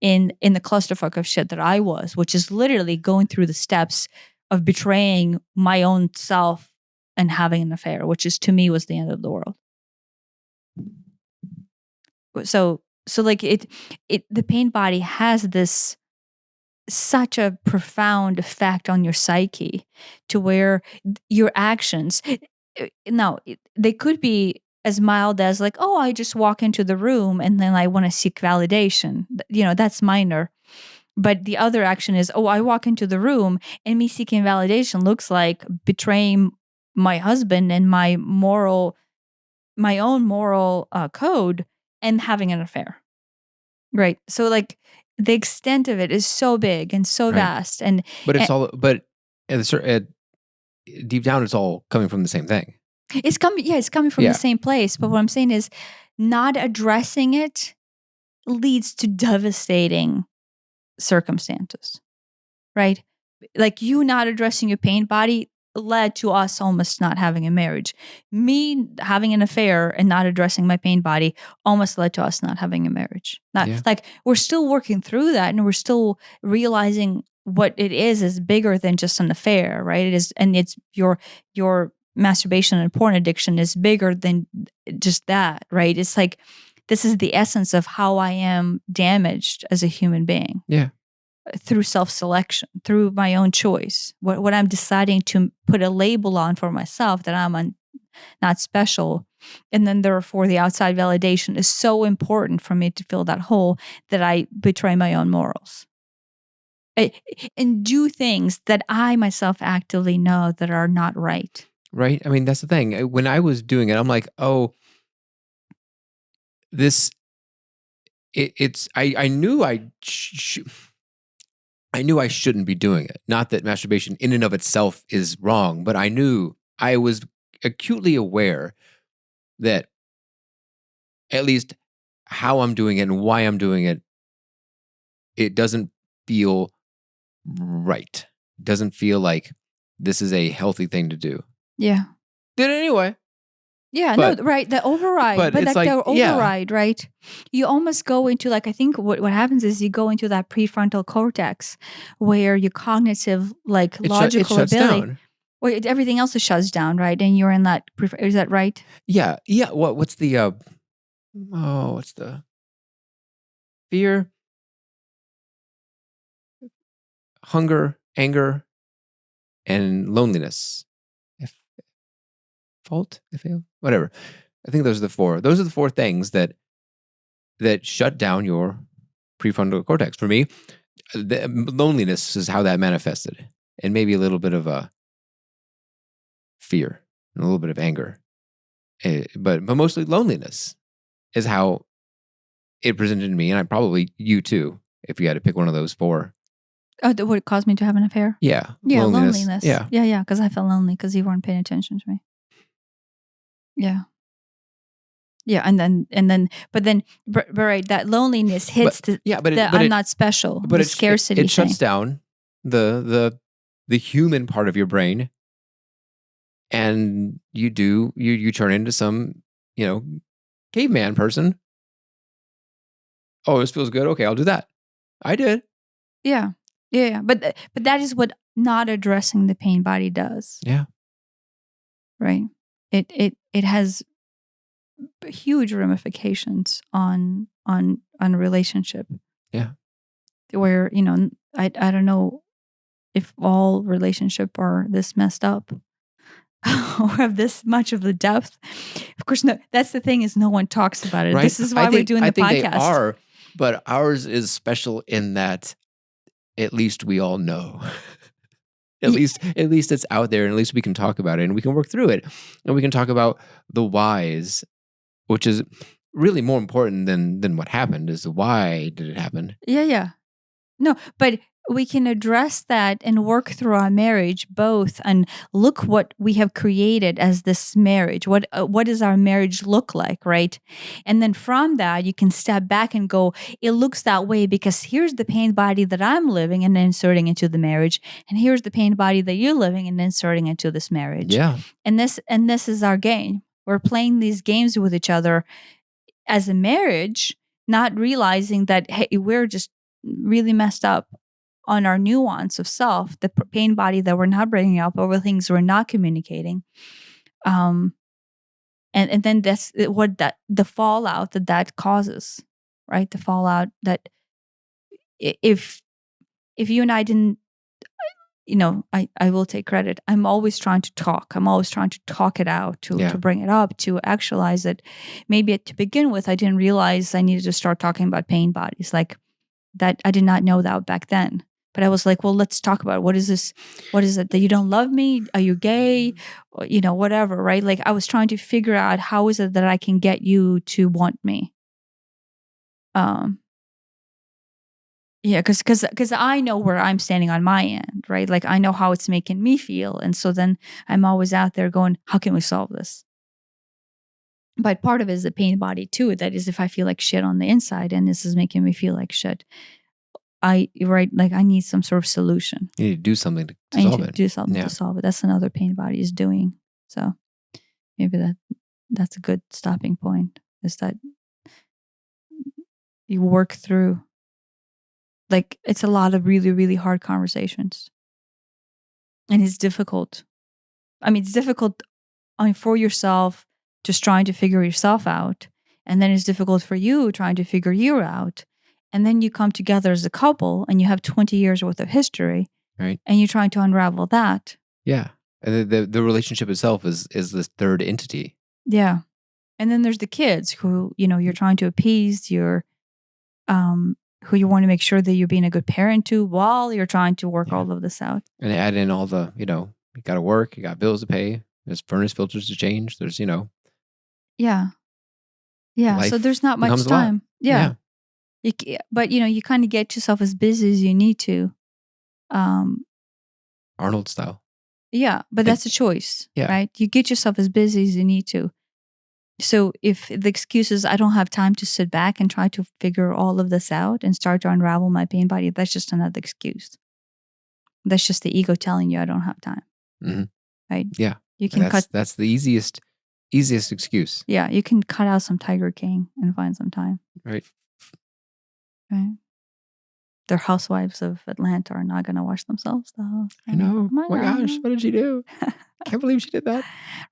in the clusterfuck of shit that I was, which is literally going through the steps of betraying my own self and having an affair, which is, to me, was the end of the world. So like the pain body has this such a profound effect on your psyche, to where your actions, now they could be as mild as like, oh, I just walk into the room and then I want to seek validation. That's minor. But the other action is, oh, I walk into the room and me seeking validation looks like betraying my husband and my own moral code and having an affair. Right. So like the extent of it is so big and so vast. But deep down, it's all coming from the same thing. It's coming from the same place. But what I'm saying is, not addressing it leads to devastating circumstances, right? Like, you not addressing your pain body led to us almost not having a marriage. Me having an affair and not addressing my pain body almost led to us not having a marriage. Like, we're still working through that, and we're still realizing what it is bigger than just an affair, right? It is, and it's your masturbation and porn addiction is bigger than just that, right? It's like, this is the essence of how I am damaged as a human being. Yeah. through self-selection, through my own choice. What I'm deciding to put a label on for myself that I'm not special. And then therefore the outside validation is so important for me to fill that hole that I betray my own morals. And do things that I myself actively know that are not right. Right? I mean, that's the thing. When I was doing it, I'm like, oh, I knew I knew I shouldn't be doing it. Not that masturbation in and of itself is wrong, but I knew I was acutely aware that at least how I'm doing it and why I'm doing it, it doesn't feel right. It doesn't feel like this is a healthy thing to do. Yeah. Did it anyway. Yeah, But- no, right. The override, but but it's like the like, yeah. override, right? You almost go into like, I think what happens is you go into that prefrontal cortex where your cognitive, like It logical shuts ability, down. where everything else is shuts down, right? And you're in that. Is that right? Yeah. Yeah. What's the what's the fear, hunger, anger, and loneliness? Whatever. I think those are the four. Those are the four things that shut down your prefrontal cortex. For me, the loneliness is how that manifested, and maybe a little bit of a fear and a little bit of anger, but mostly loneliness is how it presented to me, and probably you too, if you had to pick one of those four. Oh, would it cause me to have an affair? Yeah. Yeah, loneliness. Yeah. Yeah, because I felt lonely because you weren't paying attention to me. Yeah. Yeah, but right, that loneliness hits but I'm not special. But the scarcity it shuts thing. down the human part of your brain, and you turn into some caveman person. Oh, this feels good. Okay, I'll do that. I did. Yeah. But that is what not addressing the pain body does. Yeah. Right. It has huge ramifications on a relationship. Yeah. Where I don't know if all relationships are this messed up or have this much of the depth. Of course, no. That's the thing, is no one talks about it. Right? This is why we're doing the podcast. I think they are, but ours is special in that at least we all know. At least it's out there, and at least we can talk about it, and we can work through it, and we can talk about the whys, which is really more important than what happened. Is the why did it happen? Yeah. No, but we can address that and work through our marriage both, and look what we have created as this marriage. What does our marriage look like, right? And then from that, you can step back and go, it looks that way because here's the pain body that I'm living and inserting into the marriage, and here's the pain body that you're living and inserting into this marriage. Yeah. And this is our game. We're playing these games with each other as a marriage, not realizing that, hey, we're just really messed up on our nuance of self, the pain body that we're not bringing up, over things we're not communicating. And then that's what the fallout that causes, right? The fallout that if you and I didn't, I will take credit. I'm always trying to talk. I'm always trying to talk it out, to bring it up, to actualize it. Maybe to begin with, I didn't realize I needed to start talking about pain bodies like that. I did not know that back then. But I was like, well, let's talk about it. What is this? What is it that you don't love me? Are you gay? Or, whatever, right? Like I was trying to figure out how is it that I can get you to want me. Yeah, because I know where I'm standing on my end, right? Like I know how it's making me feel, and so then I'm always out there going, how can we solve this? But part of it is the pain body too. That is, if I feel like shit on the inside, and this is making me feel like shit. I need some sort of solution. You need to do something to I solve need to it. do something to solve it. That's another pain body is doing. So maybe that's a good stopping point, is that you work through. Like it's a lot of really, really hard conversations. And it's difficult. I mean, it's difficult for yourself just trying to figure yourself out. And then it's difficult for you trying to figure you out. And then you come together as a couple and you have 20 years worth of history. Right. And you're trying to unravel that. Yeah. And the relationship itself is this third entity. Yeah. And then there's the kids who, you're trying to appease who you want to make sure that you're being a good parent to while you're trying to work all of this out. And add in all the, you got to work, you got bills to pay, there's furnace filters to change, there's, Yeah. Yeah. So there's not much time. Yeah. But, you kind of get yourself as busy as you need to. Arnold style. Yeah. But that's a choice, Yeah. right? You get yourself as busy as you need to. So if the excuse is I don't have time to sit back and try to figure all of this out and start to unravel my pain body, that's just another excuse. That's just the ego telling you I don't have time. Mm-hmm. Right? Yeah. You can That's the easiest excuse. Yeah, you can cut out some Tiger King and find some time. Right. The housewives of Atlanta are not going to wash themselves, though. I know. Oh my gosh, what did she do? Can't believe she did that.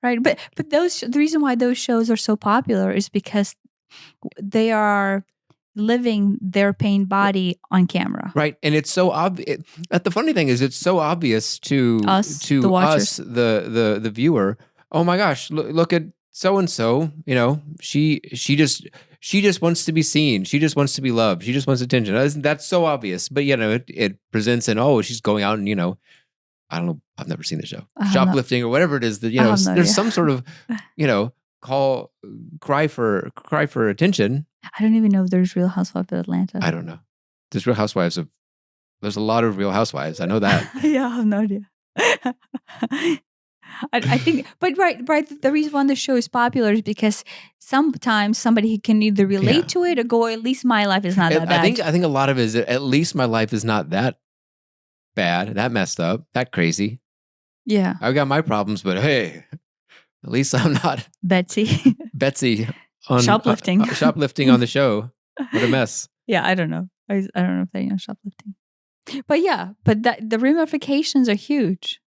Right, but the reason why those shows are so popular is because they are living their pain body on camera. Right, and it's so obvious. The funny thing is, it's so obvious to the watchers, the viewer. Oh my gosh, look at so and so. She just wants to be seen. She just wants to be loved. She just wants attention. That's so obvious. But it presents an she's going out and I don't know. I've never seen the show. Shoplifting or whatever it is that there's some sort of cry for attention. I don't even know if there's Real Housewives of Atlanta. I don't know. There's Real Housewives of. There's a lot of Real Housewives. I know that. Yeah, I have no idea. I think, but right. The reason why the show is popular is because sometimes somebody can either relate to it or go, at least my life is not that bad. I think a lot of it is at least my life is not that bad, that messed up, that crazy. Yeah. I've got my problems, but hey, at least I'm not Betsy on shoplifting. Shoplifting on the show. What a mess. Yeah, I don't know. I don't know if they know shoplifting. But the ramifications are huge.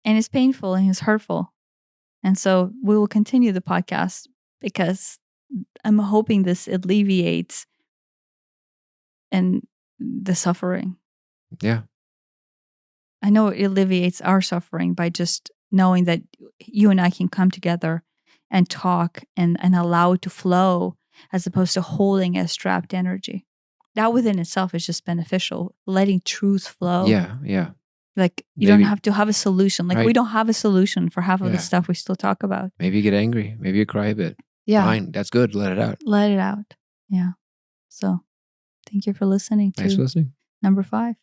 And it's painful and it's hurtful. And so we will continue the podcast because I'm hoping this alleviates and the suffering. Yeah. I know it alleviates our suffering by just knowing that you and I can come together and talk and allow it to flow as opposed to holding a strapped energy. That within itself is just beneficial. Letting truth flow. Yeah. Like you don't have to have a solution. Like we don't have a solution for half of the stuff we still talk about. Maybe you get angry. Maybe you cry a bit. Yeah. Fine. That's good. Let it out. Let it out. Yeah. So thank you for listening. Thanks for listening. Number 5.